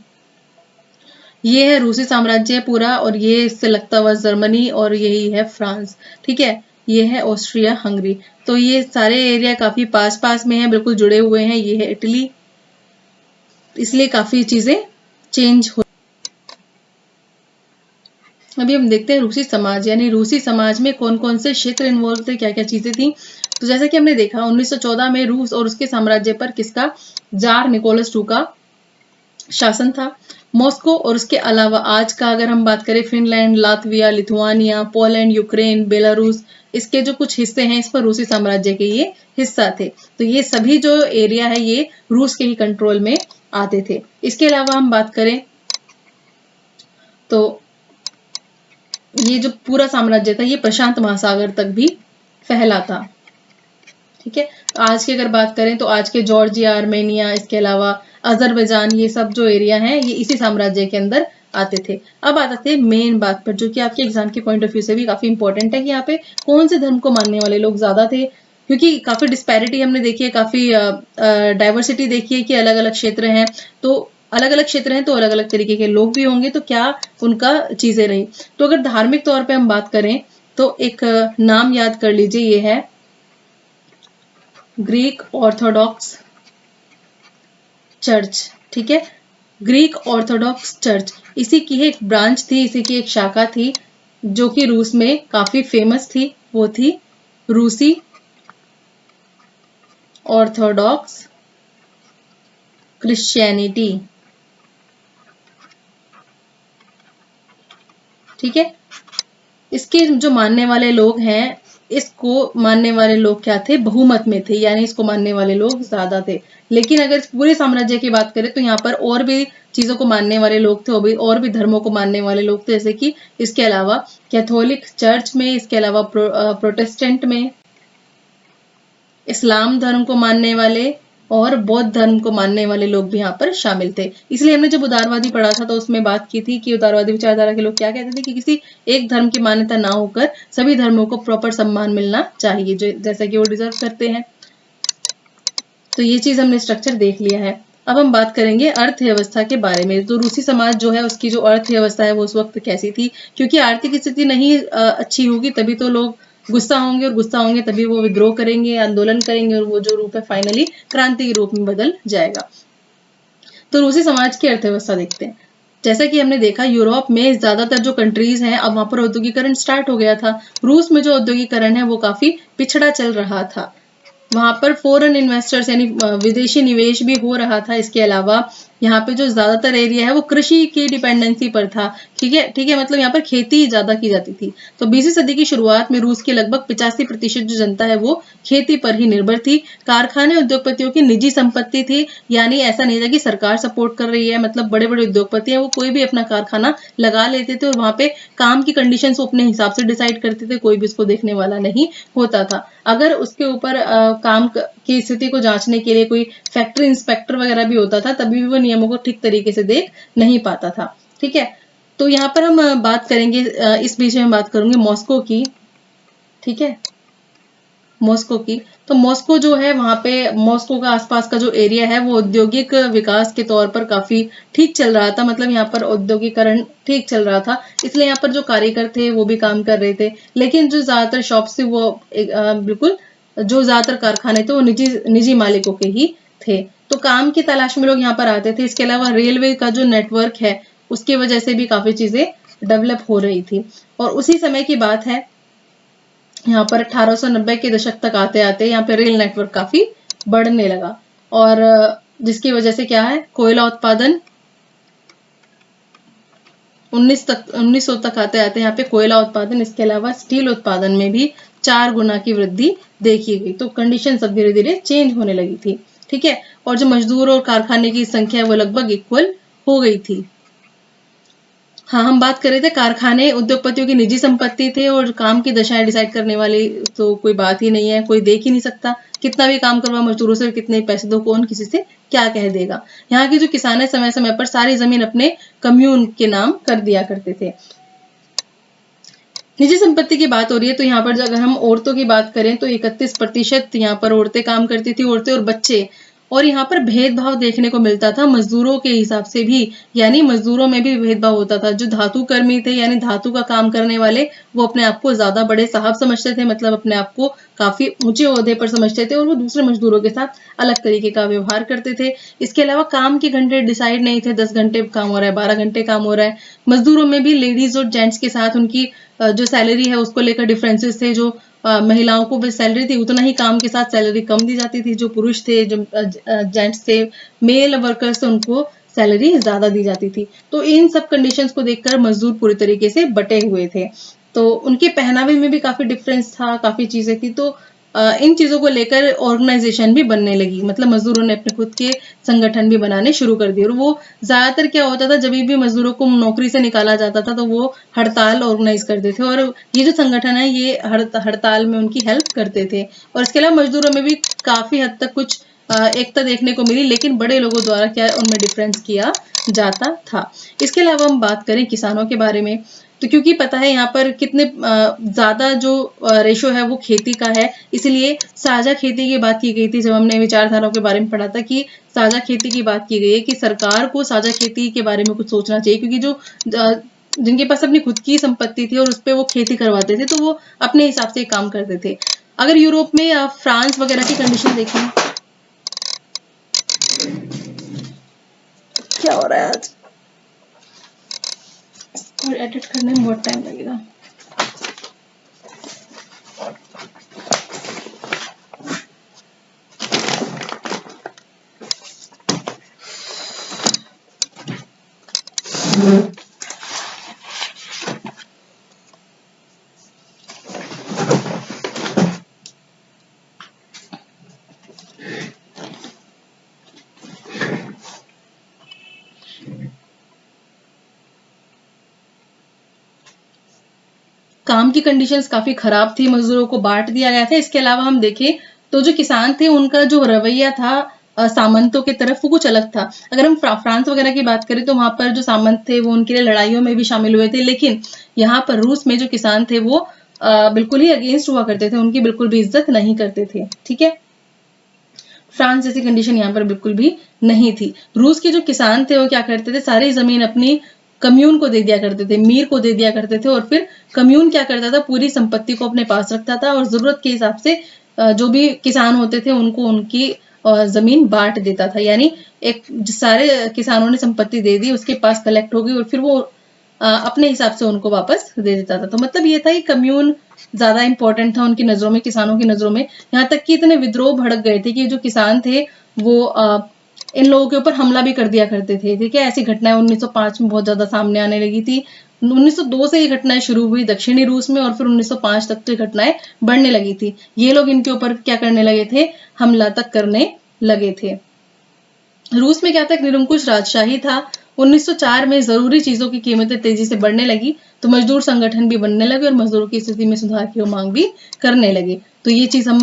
ये है रूसी साम्राज्य पूरा, और ये इससे लगता हुआ जर्मनी, और यही है फ्रांस, ठीक है। ये है ऑस्ट्रिया हंगरी। तो ये सारे एरिया काफी पास पास में है, बिल्कुल जुड़े हुए हैं। ये है इटली, इसलिए काफी चीजें चेंज हो। अभी हम देखते हैं रूसी समाज, यानी रूसी समाज में कौन कौन से क्षेत्र इन्वॉल्व थे, क्या क्या चीजें थी। तो जैसा कि हमने देखा 1914 में रूस और उसके साम्राज्य पर किसका, जार निकोलस II का शासन था। मॉस्को और उसके अलावा आज का अगर हम बात करें, Finland, Latvia, Lithuania, Poland, Ukraine, Belarus, इसके जो कुछ हिस्से हैं इस पर रूसी साम्राज्य के ये हिस्सा थे। तो ये सभी जो एरिया है ये रूस के ही कंट्रोल में आते थे। इसके अलावा हम बात करें तो ये जो पूरा साम्राज्य था ये प्रशांत महासागर तक भी फैला था, ठीक है। आज की अगर बात करें तो आज के जॉर्जिया, आर्मेनिया, इसके अलावा अजरबैजान, ये सब जो एरिया हैं ये इसी साम्राज्य के अंदर आते थे। अब आते थे मेन बात पर, जो कि आपके एग्जाम के पॉइंट ऑफ व्यू से भी काफी इंपॉर्टेंट है कि यहाँ पे कौन से धर्म को मानने वाले लोग ज्यादा थे। क्योंकि काफी डिस्पैरिटी हमने देखी है, काफी डाइवर्सिटी देखी है कि अलग अलग क्षेत्र हैं। तो अलग अलग क्षेत्र हैं तो अलग अलग तरीके के लोग भी होंगे, तो क्या उनका चीजें रही। तो अगर धार्मिक तौर पे हम बात करें तो एक नाम याद कर लीजिए, ये है ग्रीक ऑर्थोडॉक्स चर्च। ठीक है, ग्रीक ऑर्थोडॉक्स चर्च, इसी की एक ब्रांच थी, इसी की एक शाखा थी जो कि रूस में काफी फेमस थी, वो थी रूसी ऑर्थोडॉक्स क्रिश्चियनिटी। ठीक है, इसके जो मानने वाले लोग हैं, इसको मानने वाले लोग क्या थे, बहुमत में थे, यानी इसको मानने वाले लोग ज्यादा थे। लेकिन अगर पूरे साम्राज्य की बात करें तो यहाँ पर और भी चीजों को मानने वाले लोग थे, और भी धर्मों को मानने वाले लोग थे, जैसे कि इसके अलावा कैथोलिक चर्च में, इसके अलावा प्रोटेस्टेंट में, इस्लाम धर्म को मानने वाले और बौद्ध धर्म को मानने वाले लोग भी यहाँ पर शामिल थे। इसलिए हमने जब उदारवादी पढ़ा था तो उसमें बात की थी कि उदारवादी विचारधारा के लोग क्या कहते थे कि किसी एक धर्म की मान्यता ना होकर सभी धर्मों को प्रॉपर सम्मान मिलना चाहिए, जो जैसा कि वो डिजर्व करते हैं। तो ये चीज हमने स्ट्रक्चर देख लिया है। अब हम बात करेंगे अर्थव्यवस्था के बारे में। तो रूसी समाज जो है उसकी जो अर्थव्यवस्था है वो उस वक्त कैसी थी, क्योंकि आर्थिक स्थिति नहीं अच्छी होगी तभी तो लोग गुस्सा होंगे, और गुस्सा होंगे तभी वो विद्रोह करेंगे, आंदोलन करेंगे, और वो जो रूप है फाइनली क्रांति के रूप में बदल जाएगा। तो रूसी समाज की अर्थव्यवस्था देखते हैं। जैसा कि हमने देखा यूरोप में ज्यादातर जो कंट्रीज हैं अब वहां पर औद्योगिकरण स्टार्ट हो गया था। रूस में जो औद्योगिकरण है वो काफी पिछड़ा चल रहा था। वहां पर फॉरेन इन्वेस्टर्स यानी विदेशी निवेश भी हो रहा था। इसके अलावा यहाँ पे जो ज्यादातर एरिया है वो कृषि की डिपेंडेंसी पर था। ठीक है, ठीक है, मतलब यहाँ पर खेती ज्यादा की जाती थी। तो 20वीं सदी की शुरुआत में रूस के लगभग 85% जो जनता है वो खेती पर ही निर्भर थी। कारखाने उद्योगपतियों की निजी संपत्ति थी, यानी ऐसा नहीं था कि सरकार सपोर्ट कर रही है, मतलब बड़े बड़े उद्योगपति है वो कोई भी अपना कारखाना लगा लेते थे, और वहां पे काम की कंडीशन वो अपने हिसाब से डिसाइड करते थे, कोई भी उसको देखने वाला नहीं होता था। अगर उसके ऊपर काम की स्थिति को जांचने के लिए कोई फैक्ट्री इंस्पेक्टर वगैरह भी होता था, तभी भी वो नियमों को ठीक तरीके से देख नहीं पाता था। ठीक है, तो यहाँ पर हम बात करेंगे, इस बीच में हम बात करूंगी मॉस्को की। ठीक है, मॉस्को की। तो मॉस्को जो है वहां पे मॉस्को का आसपास का जो एरिया है वो औद्योगिक विकास के तौर पर काफी ठीक चल रहा था, मतलब यहाँ पर औद्योगिकरण ठीक चल रहा था, इसलिए यहाँ पर जो कारीगर थे वो भी काम कर रहे थे। लेकिन जो ज्यादातर शॉप्स थे वो बिल्कुल, जो ज्यादातर कारखाने थे वो निजी निजी मालिकों के ही थे। तो काम की तलाश में लोग यहाँ पर आते थे। इसके अलावा रेलवे का जो नेटवर्क है उसकी वजह से भी काफी चीजें डेवलप हो रही थी। और उसी समय की बात है, यहाँ पर 1890 के दशक तक आते आते यहाँ पे रेल नेटवर्क काफी बढ़ने लगा, और जिसकी वजह से क्या है, कोयला उत्पादन 1900 तक आते आते यहाँ पे कोयला उत्पादन, इसके अलावा स्टील उत्पादन में भी 4 गुना की वृद्धि देखी गई। तो कंडीशन सब धीरे धीरे चेंज होने लगी थी। ठीक है, और जो मजदूर और कारखाने की संख्या है वो लगभग इक्वल हो गई थी। हाँ, हम बात कर रहे थे कारखाने उद्योगपतियों की निजी संपत्ति थे, और काम की दशाएं डिसाइड करने वाली तो कोई बात ही नहीं है, कोई देख ही नहीं सकता। कितना भी काम करवा मजदूरों से, कितने पैसे दो, कौन किसी से क्या कह देगा। यहाँ के जो किसान है समय समय पर सारी जमीन अपने कम्यून के नाम कर दिया करते थे। निजी संपत्ति की बात हो रही है तो यहाँ पर अगर हम औरतों की बात करें तो 31% यहाँ पर औरतें काम करती थी, औरतें और बच्चे। और यहाँ पर भेदभाव देखने को मिलता था मजदूरों के हिसाब से भी, यानी मजदूरों में भी भेदभाव होता था। जो धातु कर्मी थे यानी धातु का काम करने वाले, वो अपने आप को ज्यादा बड़े साहब समझते थे, मतलब अपने आप को काफी ऊंचे ओहदे पर समझते थे, और वो दूसरे मजदूरों के साथ अलग तरीके का व्यवहार करते थे। इसके अलावा काम के घंटे डिसाइड नहीं थे, 10 घंटे काम हो रहा है, 12 घंटे काम हो रहा है। मजदूरों में भी लेडीज और जेंट्स के साथ उनकी जो सैलरी है उसको लेकर डिफरेंसेस थे। जो महिलाओं को भी सैलरी थी उतना ही काम के साथ सैलरी कम दी जाती थी। जो पुरुष थे, जो जेंट्स थे, मेल वर्कर्स थे, उनको सैलरी ज्यादा दी जाती थी। तो इन सब कंडीशंस को देखकर मजदूर पूरी तरीके से बटे हुए थे। तो उनके पहनावे में भी काफी डिफरेंस था, काफी चीजें थी। तो इन चीजों को लेकर ऑर्गेनाइजेशन भी बनने लगी, मतलब मजदूरों ने अपने खुद के संगठन भी बनाने शुरू कर दिए। और वो ज्यादातर क्या होता था, जब भी मजदूरों को नौकरी से निकाला जाता था तो वो हड़ताल ऑर्गेनाइज करते थे, और ये जो संगठन है ये हड़ताल में उनकी हेल्प करते थे। और इसके अलावा मजदूरों में भी काफी हद तक कुछ एकता देखने को मिली, लेकिन बड़े लोगों द्वारा क्या उनमें डिफरेंस किया जाता था। इसके अलावा हम बात करें किसानों के बारे में, तो क्योंकि पता है यहाँ पर कितने ज्यादा जो रेशो है वो खेती का है, इसलिए साझा खेती की बात की गई थी। जब हमने विचारधाराओं के बारे में पढ़ा था कि साझा खेती की बात की गई है कि सरकार को साझा खेती के बारे में कुछ सोचना चाहिए, क्योंकि जो जिनके पास अपनी खुद की संपत्ति थी और उस पर वो खेती करवाते थे, तो वो अपने हिसाब से काम करते थे। अगर यूरोप में या फ्रांस वगैरह की कंडीशन देखें, क्या हो रहा है आज, और एडिट करने में बहुत टाइम लगेगा। काम की कंडीशंस काफी खराब थी, मजदूरों को बांट दिया गया था। इसके अलावा हम देखें तो जो किसान थे उनका जो रवैया था सामंतों की तरफ वो कुछ अलग था। अगर हम फ्रांस वगैरह की बात करें तो वहां पर जो सामंत थे वो उनके लिए लड़ाइयों में भी शामिल हुए थे, लेकिन यहाँ पर रूस में जो किसान थे वो बिल्कुल ही अगेंस्ट हुआ करते थे, उनकी बिल्कुल भी इज्जत नहीं करते थे। ठीक है, फ्रांस जैसी कंडीशन यहाँ पर बिल्कुल भी नहीं थी। रूस के जो किसान थे वो क्या करते थे, सारी जमीन अपनी कम्यून को दे दिया करते थे, मीर को दे दिया करते थे, और फिर कम्यून क्या करता था, पूरी संपत्ति को अपने पास रखता था और जरूरत के हिसाब से जो भी किसान होते थे उनको उनकी जमीन बांट देता था। यानी एक सारे किसानों ने संपत्ति दे दी, उसके पास कलेक्ट होगी और फिर वो अपने हिसाब से उनको वापस दे देता था। तो मतलब ये था कि कम्यून ज्यादा इंपॉर्टेंट था उनकी नजरों में, किसानों की नजरों में। यहाँ तक कि इतने विद्रोह भड़क गए थे कि जो किसान थे वो इन लोगों के ऊपर हमला भी कर दिया करते थे। ठीक है, ऐसी घटनाएं 1905 में बहुत ज्यादा सामने आने लगी थी। 1902 से ये घटनाएं शुरू हुई दक्षिणी रूस में, और फिर 1905 तक तो ये घटनाएं बढ़ने लगी थी। ये लोग इनके ऊपर क्या करने लगे थे, हमला तक करने लगे थे। रूस में क्या था, निरंकुश राजशाही था। 1904 में जरूरी चीजों की कीमतें तेजी से बढ़ने लगी, तो मजदूर संगठन भी बनने लगे और मजदूरों की स्थिति में सुधार की मांग भी करने लगी। तो ये चीज हम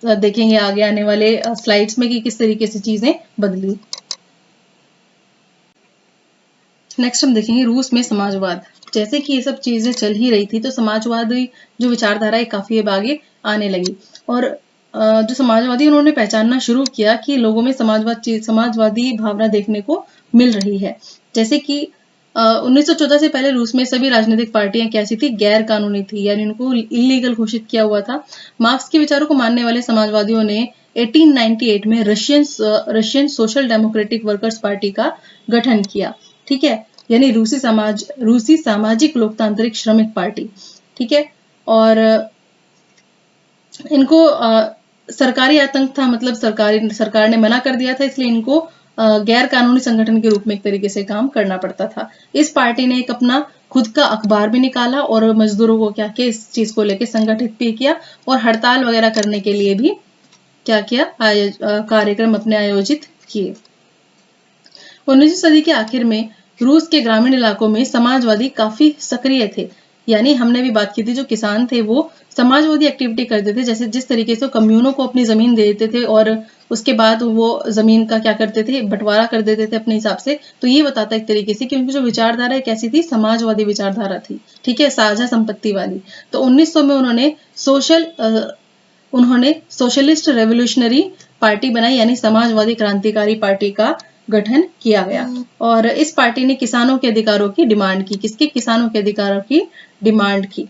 देखेंगे आगे आने वाले स्लाइड्स में कि किस तरीके से चीजें बदली। नेक्स्ट हम देखेंगे रूस में समाजवाद। जैसे कि ये सब चीजें चल ही रही थी, तो समाजवादी जो विचारधारा है काफी अब आगे आने लगी, और जो समाजवादी उन्होंने पहचानना शुरू किया कि लोगों में समाजवादी भावना देखने को मिल रही है। जैसे कि 1914 से पहले रूस में सभी राजनीतिक पार्टियां कैसी थी, गैर कानूनी थी, यानी उनको इलीगल घोषित किया हुआ था। मार्क्स के विचारों को मानने वाले समाजवादियों ने 1898 में Russian social democratic workers party का गठन किया। ठीक है, यानी रूसी सामाजिक लोकतांत्रिक श्रमिक पार्टी। ठीक है, और इनको सरकारी आतंक था, मतलब सरकार ने मना कर दिया था, इसलिए इनको गैर कानूनी संगठन के रूप में एक तरीके से काम करना पड़ता था। इस पार्टी ने एक अपना खुद का अखबार भी निकाला और मजदूरों को क्या किया, इस चीज को लेकर संगठित भी किया, और हड़ताल वगैरह करने के लिए भी क्या किया, कार्यक्रम अपने आयोजित किए। 19वीं सदी के आखिर में रूस के ग्रामीण इलाकों में समाजवादी काफी सक्रिय थे। यानी हमने भी बात की थी, जो किसान थे वो समाजवादी एक्टिविटी करते थे, जैसे जिस तरीके से कम्यूनों को अपनी जमीन दे देते थे और उसके बाद वो जमीन का क्या करते थे, बंटवारा कर देते थे अपने हिसाब से। तो ये बताता है एक तरीके से कि उनकी जो विचारधारा है कैसी थी, समाजवादी विचारधारा थी। ठीक है, साझा संपत्ति वाली। तो 1900 में उन्होंने सोशलिस्ट रेवोल्यूशनरी पार्टी बनाई, यानी समाजवादी क्रांतिकारी पार्टी का गठन किया गया, और इस पार्टी ने किसानों के अधिकारों की डिमांड की। किसके, किसानों के अधिकारों की डिमांड की।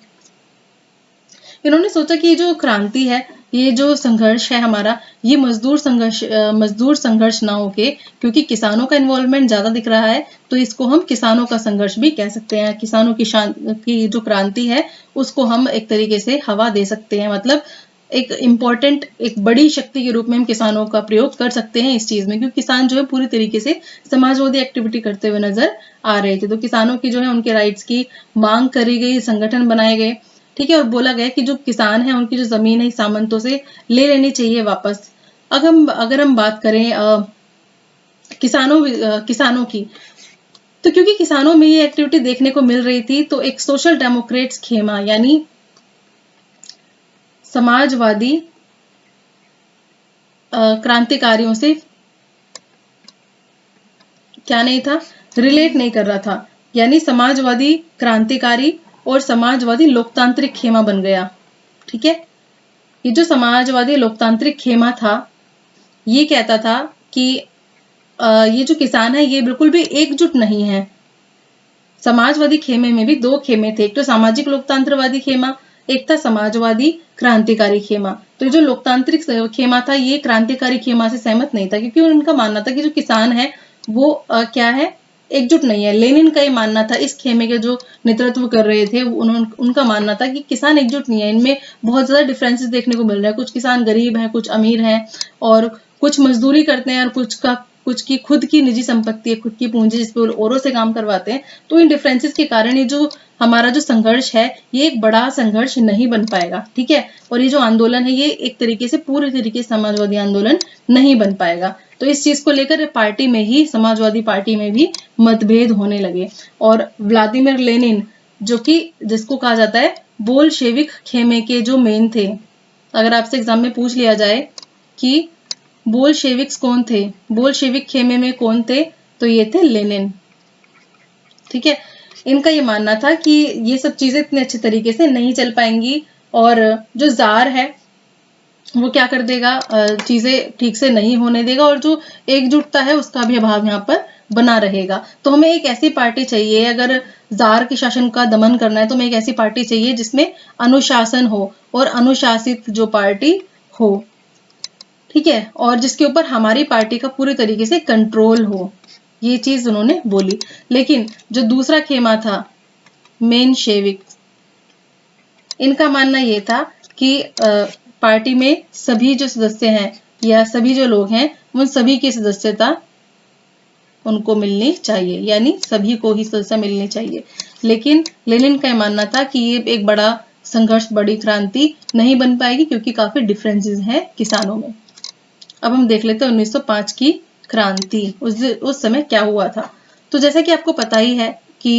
इन्होंने सोचा कि जो क्रांति है, ये जो संघर्ष है हमारा, ये मजदूर संघर्ष ना होके, क्योंकि किसानों का इन्वॉल्वमेंट ज्यादा दिख रहा है, तो इसको हम किसानों का संघर्ष भी कह सकते हैं। किसानों की जो क्रांति है उसको हम एक तरीके से हवा दे सकते हैं, मतलब एक बड़ी शक्ति के रूप में हम किसानों का प्रयोग कर सकते हैं इस चीज में, क्योंकि किसान जो है पूरी तरीके से समाजवादी एक्टिविटी करते हुए नजर आ रहे थे। तो किसानों की जो है उनके राइट्स की मांग करी गई, संगठन बनाए गए। ठीक है, और बोला गया कि जो किसान है उनकी जो जमीन है सामंतों से ले लेनी चाहिए वापस। अगर हम बात करें किसानों की, तो क्योंकि किसानों में ये एक्टिविटी देखने को मिल रही थी, तो एक सोशल डेमोक्रेट्स खेमा, यानी समाजवादी क्रांतिकारियों से क्या नहीं था, रिलेट नहीं कर रहा था। यानी समाजवादी क्रांतिकारी और समाजवादी लोकतांत्रिक खेमा बन गया। ठीक है, ये जो समाजवादी लोकतांत्रिक खेमा था ये कहता था कि ये जो किसान है ये बिल्कुल भी एकजुट नहीं है। समाजवादी खेमे में भी दो खेमे थे, एक तो सामाजिक लोकतंत्रवादी खेमा, एक था समाजवादी क्रांतिकारी खेमा। तो ये जो लोकतांत्रिक खेमा था ये क्रांतिकारी खेमा से सहमत नहीं था, क्योंकि उनका मानना था कि जो किसान है वो क्या है, एकजुट नहीं है। लेनिन का ये मानना था, इस खेमे के जो नेतृत्व कर रहे थे उनका मानना था कि किसान एकजुट नहीं है, इनमें बहुत ज्यादा डिफरेंसेस देखने को मिल रहा है। कुछ किसान गरीब हैं, कुछ अमीर हैं, और कुछ मजदूरी करते हैं, और कुछ की खुद की निजी संपत्ति है, खुद की पूंजी जिस पे औरों से काम करवाते हैं। तो इन डिफरेंसेस के कारण ये जो हमारा जो संघर्ष है ये एक बड़ा संघर्ष नहीं बन पाएगा। ठीक है, और ये जो आंदोलन है ये एक तरीके से पूरे तरीके से समाजवादी आंदोलन नहीं बन पाएगा। तो इस चीज को लेकर पार्टी में ही, समाजवादी पार्टी में भी मतभेद होने लगे। और व्लादिमीर लेनिन, जो कि जिसको कहा जाता है बोल्शेविक खेमे के जो मेन थे, अगर आपसे एग्जाम में पूछ लिया जाए कि बोल्शेविक्स कौन थे, बोल्शेविक खेमे में कौन थे, तो ये थे लेनिन। ठीक है, इनका ये मानना था कि ये सब चीजें इतने अच्छे तरीके से नहीं चल पाएंगी, और जो जार है वो क्या कर देगा, चीजें ठीक से नहीं होने देगा, और जो एकजुटता है उसका भी अभाव यहाँ पर बना रहेगा। तो हमें एक ऐसी पार्टी चाहिए, अगर जार के शासन का दमन करना है तो हमें एक ऐसी पार्टी चाहिए जिसमें अनुशासन हो, और अनुशासित जो पार्टी हो। ठीक है, और जिसके ऊपर हमारी पार्टी का पूरी तरीके से कंट्रोल हो, ये चीज उन्होंने बोली। लेकिन जो दूसरा खेमा था मेनशेविक, इनका मानना ये था कि पार्टी में सभी जो सदस्य हैं या सभी जो लोग हैं उन सभी की सदस्यता उनको मिलनी चाहिए, यानी सभी को ही सदस्यता मिलनी चाहिए। लेकिन लेनिन का मानना था कि ये एक बड़ा संघर्ष, बड़ी क्रांति नहीं बन पाएगी, क्योंकि काफी डिफरेंसेस हैं किसानों में। अब हम देख लेते हैं 1905 की क्रांति, उस समय क्या हुआ था। तो जैसा कि आपको पता ही है कि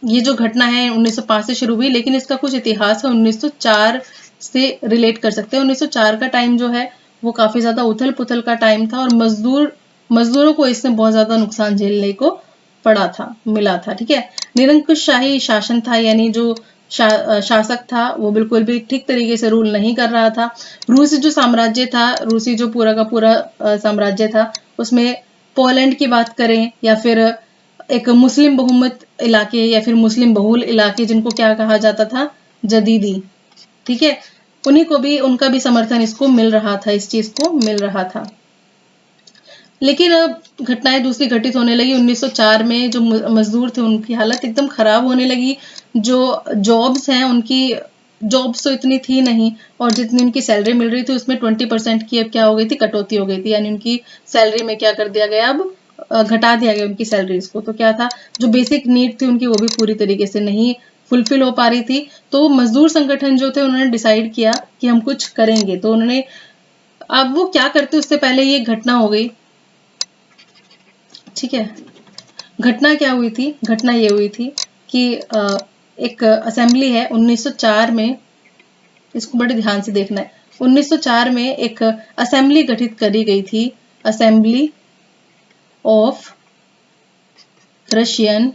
ये जो घटना है 1905 से शुरू हुई, लेकिन इसका कुछ इतिहास है 1904 से रिलेट कर सकते हैं। 1904 का टाइम जो है वो काफी ज्यादा उथल पुथल का टाइम था, और मजदूरों को इसमें बहुत ज्यादा नुकसान झेलने को मिला था। ठीक है, निरंकुशशाही शासन था, यानी जो शासक था वो बिल्कुल भी ठीक तरीके से रूल नहीं कर रहा था। रूसी जो साम्राज्य था, रूसी जो पूरा का पूरा साम्राज्य था, उसमें पोलैंड की बात करें या फिर एक मुस्लिम बहुमत इलाके या फिर मुस्लिम बहुल इलाके, जिनको क्या कहा जाता था, जदीदी। ठीक है, उन्हीं को भी, उनका भी समर्थन इसको मिल रहा था, इस चीज को मिल रहा था। लेकिन अब घटनाएं दूसरी घटित होने लगी। 1904 में जो मजदूर थे उनकी हालत एकदम खराब होने लगी। जो जॉब्स हैं उनकी जॉब्स तो इतनी थी नहीं, और जितनी उनकी सैलरी मिल रही थी उसमें 20% की अब क्या हो गई थी, कटौती हो गई थी। यानी उनकी सैलरी में क्या कर दिया गया, अब घटा दिया गया उनकी सैलरीज को। तो क्या था, जो बेसिक नीड थी उनकी वो भी पूरी तरीके से नहीं फुलफिल हो पा रही थी। तो मजदूर संगठन जो थे उन्होंने डिसाइड किया कि हम कुछ करेंगे। तो उन्होंने, अब वो क्या करते उससे पहले ये घटना हो गई। ठीक है, घटना क्या हुई थी, घटना ये हुई थी कि एक असेंबली है 1904 में, इसको बड़े ध्यान से देखना है। 1904 में एक असेंबली गठित करी गई थी, असेंबली ऑफ रशियन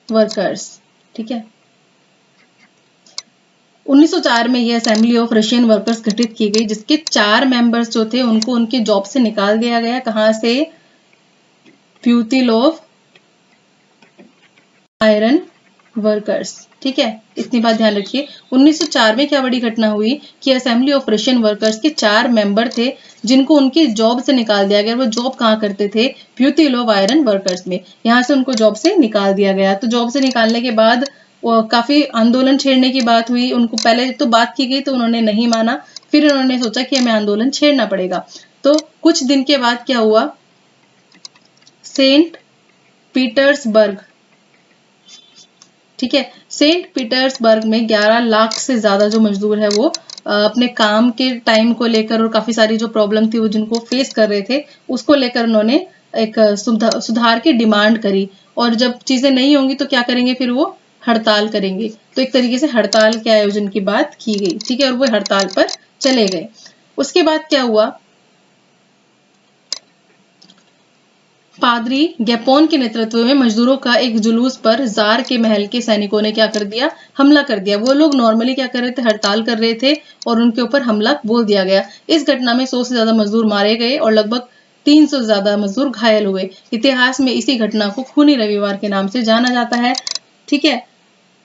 वर्कर्स। ठीक है, 1904 में यह असेंबली ऑफ रशियन वर्कर्स गठित की गई, जिसके 4 मेंबर्स जो थे उनको उनके जॉब से निकाल दिया गया। कहां से, प्यूतिलोव आयरन वर्कर्स। ठीक है, इतनी बात ध्यान रखिए। 1904 में क्या बड़ी घटना हुई कि असेंबली ऑफ रशियन वर्कर्स के 4 मेंबर थे जिनको उनकी जॉब से निकाल दिया गया। वो जॉब कहाँ करते थे, प्यूतिलोव आयरन वर्कर्स में, यहां से उनको जॉब से निकाल दिया गया। तो जॉब से निकालने के बाद काफी आंदोलन छेड़ने की बात हुई। उनको पहले तो बात की गई तो उन्होंने नहीं माना, फिर उन्होंने सोचा कि हमें आंदोलन छेड़ना पड़ेगा। तो कुछ दिन के बाद क्या हुआ, सेंट पीटर्सबर्ग, ठीक है, सेंट पीटर्सबर्ग में 11 लाख से ज्यादा जो मजदूर है वो अपने काम के टाइम को लेकर और काफी सारी जो प्रॉब्लम थी वो जिनको फेस कर रहे थे उसको लेकर उन्होंने एक सुधार की डिमांड करी। और जब चीजें नहीं होंगी तो क्या करेंगे, फिर वो हड़ताल करेंगे। तो एक तरीके से हड़ताल के आयोजन की बात की गई। ठीक है, और वो हड़ताल पर चले गए। उसके बाद क्या हुआ, पादरी गैपोन के नेतृत्व में मजदूरों का एक जुलूस पर जार के महल के सैनिकों ने क्या कर दिया, हमला कर दिया। वो लोग नॉर्मली क्या कर रहे थे, हड़ताल कर रहे थे और उनके ऊपर हमला बोल दिया गया। इस घटना में 100 से ज्यादा मजदूर मारे गए और लगभग 300 से ज्यादा मजदूर घायल हुए। इतिहास में इसी घटना को खूनी रविवार के नाम से जाना जाता है। ठीक है,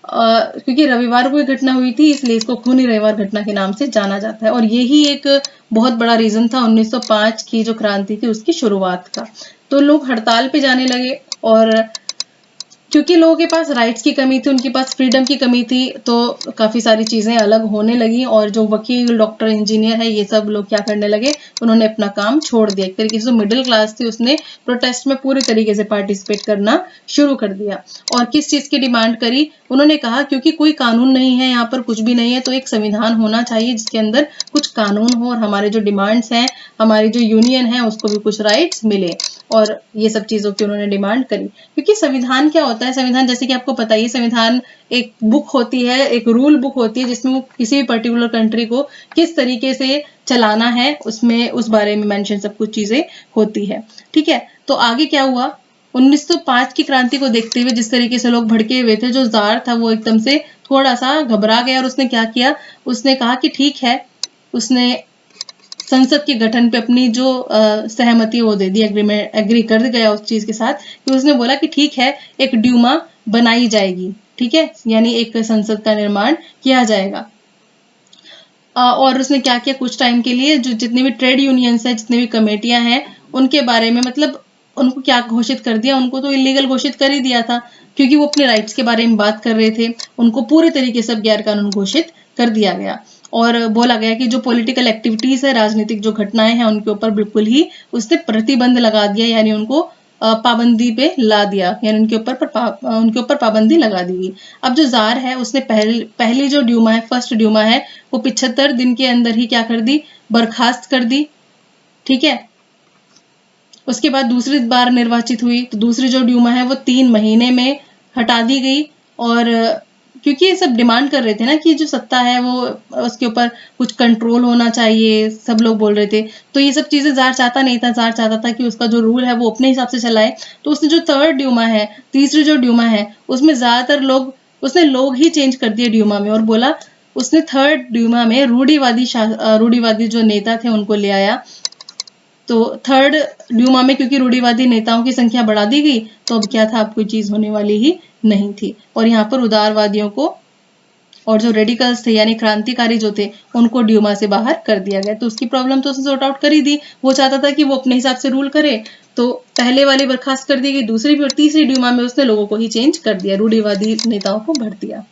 क्योंकि रविवार को ये घटना हुई थी इसलिए इसको खूनी रविवार घटना के नाम से जाना जाता है। और यही एक बहुत बड़ा रीजन था 1905 की जो क्रांति थी उसकी शुरुआत का। तो लोग हड़ताल पे जाने लगे और क्योंकि लोगों के पास राइट्स की कमी थी, उनके पास फ्रीडम की कमी थी, तो काफी सारी चीजें अलग होने लगी। और जो वकील, डॉक्टर, इंजीनियर है, ये सब लोग क्या करने लगे, उन्होंने अपना काम छोड़ दिया। एक तरीके से जो मिडिल क्लास थी उसने प्रोटेस्ट में पूरी तरीके से पार्टिसिपेट करना शुरू कर दिया। और किस चीज की डिमांड करी, उन्होंने कहा क्योंकि कोई कानून नहीं है, यहाँ पर कुछ भी नहीं है, तो एक संविधान होना चाहिए जिसके अंदर कुछ कानून हो और हमारे जो डिमांड्स हैं, हमारी जो यूनियन है उसको भी कुछ राइट्स मिले। और ये सब चीजों की उन्होंने डिमांड करी। क्योंकि संविधान क्या होता है, संविधान जैसे कि आपको पता ही, संविधान एक बुक होती है, एक रूल बुक होती है जिसमें वो किसी भी पर्टिकुलर कंट्री को किस तरीके से चलाना है उसमें उस बारे में मेंशन सब कुछ चीजें होती है। ठीक है, तो आगे क्या हुआ, 1905 की क्रांति को देखते हुए जिस तरीके से लोग भड़के हुए थे, जो जार था वो एकदम से थोड़ा सा घबरा गया और उसने क्या किया, उसने कहा कि ठीक है, उसने संसद के गठन पे अपनी जो सहमति वो दे दी, एग्रीमेंट एग्री कर गया उस चीज के साथ कि उसने बोला कि ठीक है, एक ड्यूमा बनाई जाएगी। ठीक है, यानी एक संसद का निर्माण किया जाएगा। और उसने क्या किया, कुछ टाइम के लिए जो जितने भी ट्रेड यूनियंस है, जितने भी कमेटियां हैं, उनके बारे में मतलब उनको क्या घोषित कर दिया, उनको तो इलीगल घोषित कर ही दिया था क्योंकि वो अपने राइट्स के बारे में बात कर रहे थे। उनको पूरे तरीके से गैर कानून घोषित कर दिया गया और बोला गया कि जो पॉलिटिकल एक्टिविटीज है, राजनीतिक जो घटनाएं हैं, उनके ऊपर बिल्कुल ही उसने प्रतिबंध लगा दिया, यानी उनको पाबंदी पे ला दिया, यानी उनके ऊपर पाबंदी लगा दी गई। अब जो जार है उसने पहली जो ड्यूमा है, फर्स्ट ड्यूमा है, वो 75 दिन के अंदर ही क्या कर दी, बर्खास्त कर दी। ठीक है, उसके बाद दूसरी बार निर्वाचित हुई तो दूसरी जो ड्यूमा है वो 3 महीने में हटा दी गई। और क्योंकि ये सब डिमांड कर रहे थे ना कि जो सत्ता है वो उसके ऊपर कुछ कंट्रोल होना चाहिए, सब लोग बोल रहे थे, तो ये सब चीजें जार चाहता नहीं था। जार चाहता था कि उसका जो रूल है वो अपने हिसाब से चलाए। तो उसने जो थर्ड ड्यूमा है, तीसरी जो ड्यूमा है, उसमें ज्यादातर लोग ही चेंज कर दिए ड्यूमा में और बोला, उसने थर्ड ड्यूमा में रूढ़िवादी जो नेता थे उनको ले आया। तो थर्ड ड्यूमा में क्योंकि रूढ़िवादी नेताओं की संख्या बढ़ा दी गई, तो अब क्या था, अब कोई चीज होने वाली ही नहीं थी। और यहाँ पर उदारवादियों को और जो रेडिकल्स थे यानी क्रांतिकारी जो थे उनको ड्यूमा से बाहर कर दिया गया। तो उसकी प्रॉब्लम तो उसने सॉर्ट आउट कर ही दी। वो चाहता था कि वो अपने हिसाब से रूल करे, तो पहले वाली बर्खास्त कर दी गई, दूसरी भी और तीसरी ड्यूमा में उसने लोगों को ही चेंज कर दिया, रूढ़िवादी नेताओं को भर दिया।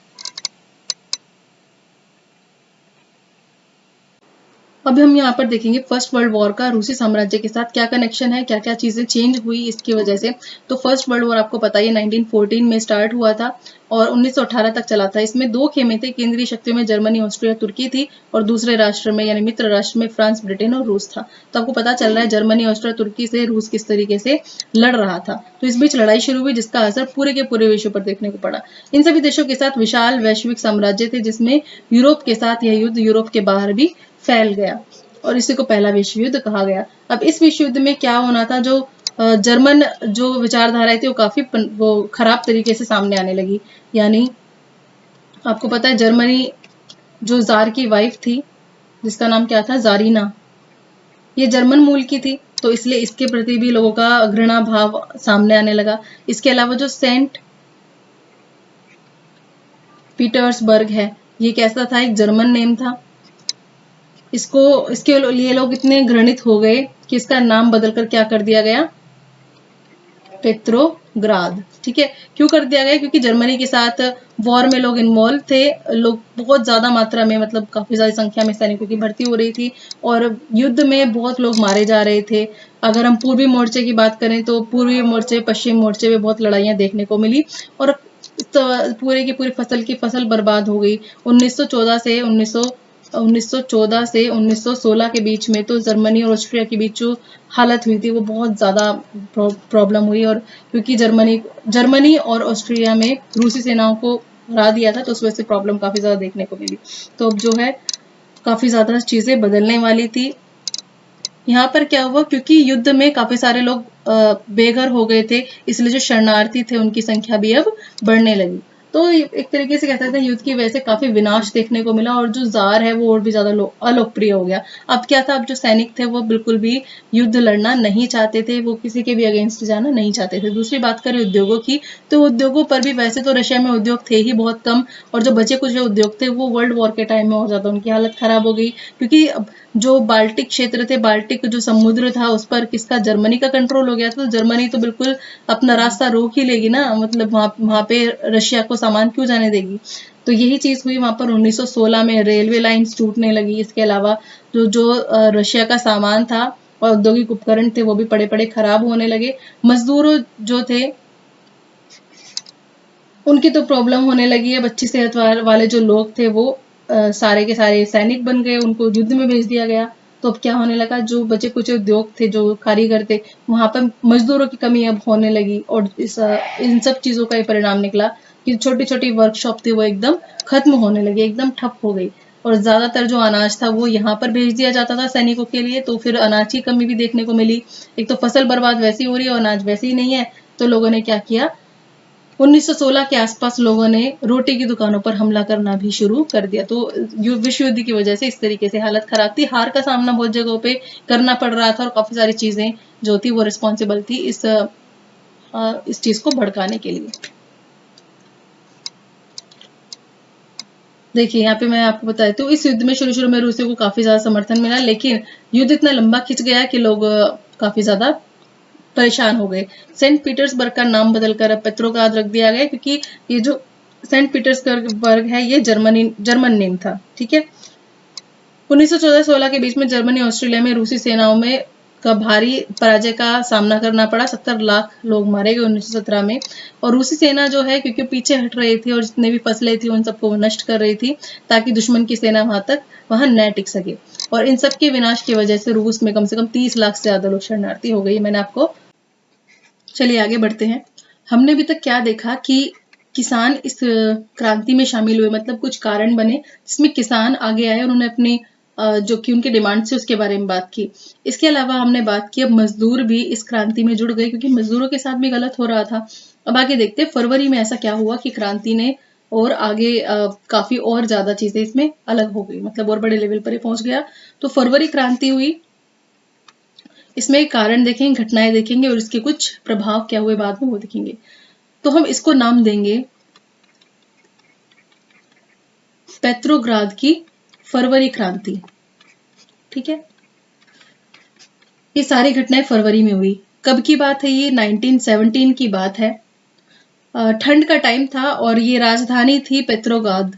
अब हम यहाँ पर देखेंगे फर्स्ट वर्ल्ड वॉर का रूसी साम्राज्य के साथ क्या कनेक्शन है, क्या क्या चीजें चेंज हुई इसकी वजह से। तो फर्स्ट वर्ल्ड वॉर आपको पता ही 1914 में स्टार्ट हुआ था और 1918 तक चला था। इसमें 2 खेमे थे, केंद्रीय शक्तियों में जर्मनी, ऑस्ट्रिया, तुर्की थी और दूसरे राष्ट्र में यानी मित्र राष्ट्र में फ्रांस, ब्रिटेन और रूस था। तो आपको पता चल रहा है जर्मनी, ऑस्ट्रिया, तुर्की से रूस किस तरीके से लड़ रहा था। तो इस बीच लड़ाई शुरू हुई जिसका असर पूरे के पूरे विश्व पर देखने को पड़ा। इन सभी देशों के साथ विशाल वैश्विक साम्राज्य थे जिसमें यूरोप के साथ यह युद्ध यूरोप के बाहर भी फैल गया और इसी को पहला विश्व युद्ध कहा गया। अब इस विश्व युद्ध में क्या होना था, जो जर्मन जो विचारधाराएं थी वो काफी वो खराब तरीके से सामने आने लगी। यानी आपको पता है जर्मनी जो जार की वाइफ थी जिसका नाम क्या था, जारीना, ये जर्मन मूल की थी, तो इसलिए इसके प्रति भी लोगों का घृणा भाव सामने आने लगा। इसके अलावा जो सेंट पीटर्सबर्ग है, ये कैसा था, एक जर्मन नेम था। इसके लिए लोग इतने घृणित हो गए कि इसका नाम बदलकर क्या कर दिया गया, पेट्रोग्राद। ठीक है, क्यों कर दिया गया, क्योंकि जर्मनी के साथ वॉर में लोग इन्वॉल्व थे, लोग बहुत ज्यादा मात्रा में मतलब काफी ज्यादा संख्या में सैनिकों की भर्ती हो रही थी और युद्ध में बहुत लोग मारे जा रहे थे। अगर हम पूर्वी मोर्चे की बात करें तो पूर्वी मोर्चे, पश्चिम मोर्चे में बहुत लड़ाइयां देखने को मिली और पूरे की पूरी फसल बर्बाद हो गई। 1914 से 1916 के बीच में तो जर्मनी और ऑस्ट्रिया के बीच जो हालत हुई थी वो बहुत ज्यादा प्रॉब्लम हुई। और क्योंकि जर्मनी और ऑस्ट्रिया में रूसी सेनाओं को हरा दिया था तो उस वजह से प्रॉब्लम काफी ज्यादा देखने को मिली। तो अब जो है काफी ज्यादा चीजें बदलने वाली थी। यहाँ पर क्या हुआ, क्योंकि युद्ध में काफी सारे लोग बेघर हो गए थे, इसलिए जो शरणार्थी थे उनकी संख्या भी अब बढ़ने लगी। तो एक तरीके से कह सकते हैं युद्ध की वजह से काफी विनाश देखने को मिला, और जो जार है वो और भी ज्यादा अलोकप्रिय हो गया। अब क्या था, अब जो सैनिक थे वो बिल्कुल भी युद्ध लड़ना नहीं चाहते थे, वो किसी के भी अगेंस्ट जाना नहीं चाहते थे। दूसरी बात करें उद्योगों की, तो उद्योगों पर भी वैसे तो रशिया में उद्योग थे ही बहुत कम, और जो बचे कुछ उद्योग थे वो वर्ल्ड वॉर के टाइम में और ज्यादा उनकी हालत खराब हो गई, क्योंकि जो बाल्टिक क्षेत्र थे, बाल्टिक जो समुद्र था उस पर किसका, जर्मनी का कंट्रोल हो गया था। तो जर्मनी तो बिल्कुल अपना रास्ता रोक ही लेगी ना, मतलब वहां पे रशिया को सामान क्यों जाने देगी। तो यही चीज हुई वहां पर 1916 में, रेलवे लाइंस टूटने लगी। इसके अलावा जो जो रशिया का सामान था और औद्योगिक उपकरण थे वो भी पड़े पड़े खराब होने लगे। मजदूरों जो थे उनकी तो प्रॉब्लम होने लगी है। अच्छी सेहत वाले जो लोग थे वो सारे के सारे सैनिक बन गए, उनको युद्ध में भेज दिया गया। तो अब क्या होने लगा, जो बचे कुछ उद्योग थे, जो कारीगर थे, वहां पर मजदूरों की कमी अब होने लगी, और इन सब चीजों का ही परिणाम निकला कि छोटी छोटी वर्कशॉप थी वो एकदम खत्म होने लगी, एकदम ठप हो गई। और ज्यादातर जो अनाज था वो यहाँ पर भेज दिया जाता था सैनिकों के लिए, तो फिर अनाज की कमी भी देखने को मिली। एक तो फसल बर्बाद वैसी हो रही है और अनाज वैसे ही नहीं है, तो लोगों ने क्या किया, 1916 के आसपास लोगों ने रोटी की दुकानों पर हमला करना भी शुरू कर दिया। तो विश्व युद्ध की वजह से इस तरीके से हालत खराब थी, हार का सामना बहुत जगहों पे करना पड़ रहा था, और काफी सारी चीजें जो थी वो रिस्पॉन्सिबल थी इस चीज को भड़काने के लिए। देखिए यहाँ पे मैं आपको बता देती हूँ, इस युद्ध में शुरू शुरू में रूसियों को काफी ज्यादा समर्थन मिला, लेकिन युद्ध इतना लंबा खिंच गया कि लोग काफी ज्यादा परेशान हो गए। सेंट पीटर्सबर्ग का नाम बदलकर अब पेट्रोग्राद रख दिया गया, क्योंकि ये जो सेंट पीटर्सबर्ग है ये जर्मन नेम था। ठीक है, 1914-16 के बीच में जर्मनी ऑस्ट्रेलिया में रूसी सेनाओं में का भारी पराजय का सामना करना पड़ा। 70 लाख लोग मारे गए 1917 में। और रूसी सेना जो है, क्योंकि पीछे हट रही थी और जितने भी फसलें थी उन सबको वो नष्ट कर रही थी, ताकि दुश्मन की सेना वहां न टिक सके। और इन सब के विनाश की वजह से रूस में कम से कम 30 लाख से ज्यादा लोग शरणार्थी हो गई। मैंने आपको, चलिए आगे बढ़ते हैं। हमने अभी तक क्या देखा कि किसान इस क्रांति में शामिल हुए, मतलब कुछ कारण बने जिसमें किसान आगे आए और उन्होंने अपनी जो कि उनके डिमांड से उसके बारे में बात की। इसके अलावा हमने बात की अब मजदूर भी इस क्रांति में जुड़ गए, क्योंकि मजदूरों के साथ भी गलत हो रहा था। अब आगे देखते हैं फरवरी में ऐसा क्या हुआ कि क्रांति ने और आगे काफी और ज्यादा चीजें इसमें अलग हो गई, मतलब और बड़े लेवल पर ही पहुंच गया। तो फरवरी क्रांति हुई, इसमें कारण देखेंगे, घटनाएं देखेंगे, और इसके कुछ प्रभाव क्या हुए बाद में वो देखेंगे। तो हम इसको नाम देंगे पेट्रोग्राद की फरवरी क्रांति। ठीक है, ये सारी घटनाएं फरवरी में हुई। कब की बात है ये, 1917 की बात है। ठंड का टाइम था और ये राजधानी थी पेट्रोग्राद।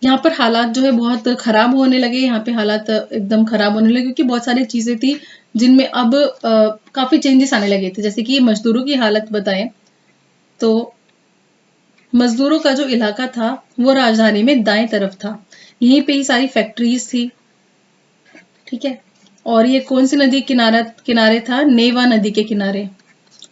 यहाँ पर हालात जो है बहुत खराब होने लगे, यहाँ पे हालात एकदम खराब होने लगे, क्योंकि बहुत सारी चीजें थी जिनमें अब काफी चेंजेस आने लगे थे। जैसे कि मजदूरों की हालत बताएं तो मजदूरों का जो इलाका था वो राजधानी में दाएं तरफ था, यहीं पे ही सारी फैक्ट्रीज थी। ठीक है, और ये कौन सी नदी किनारे था, नेवा नदी के किनारे।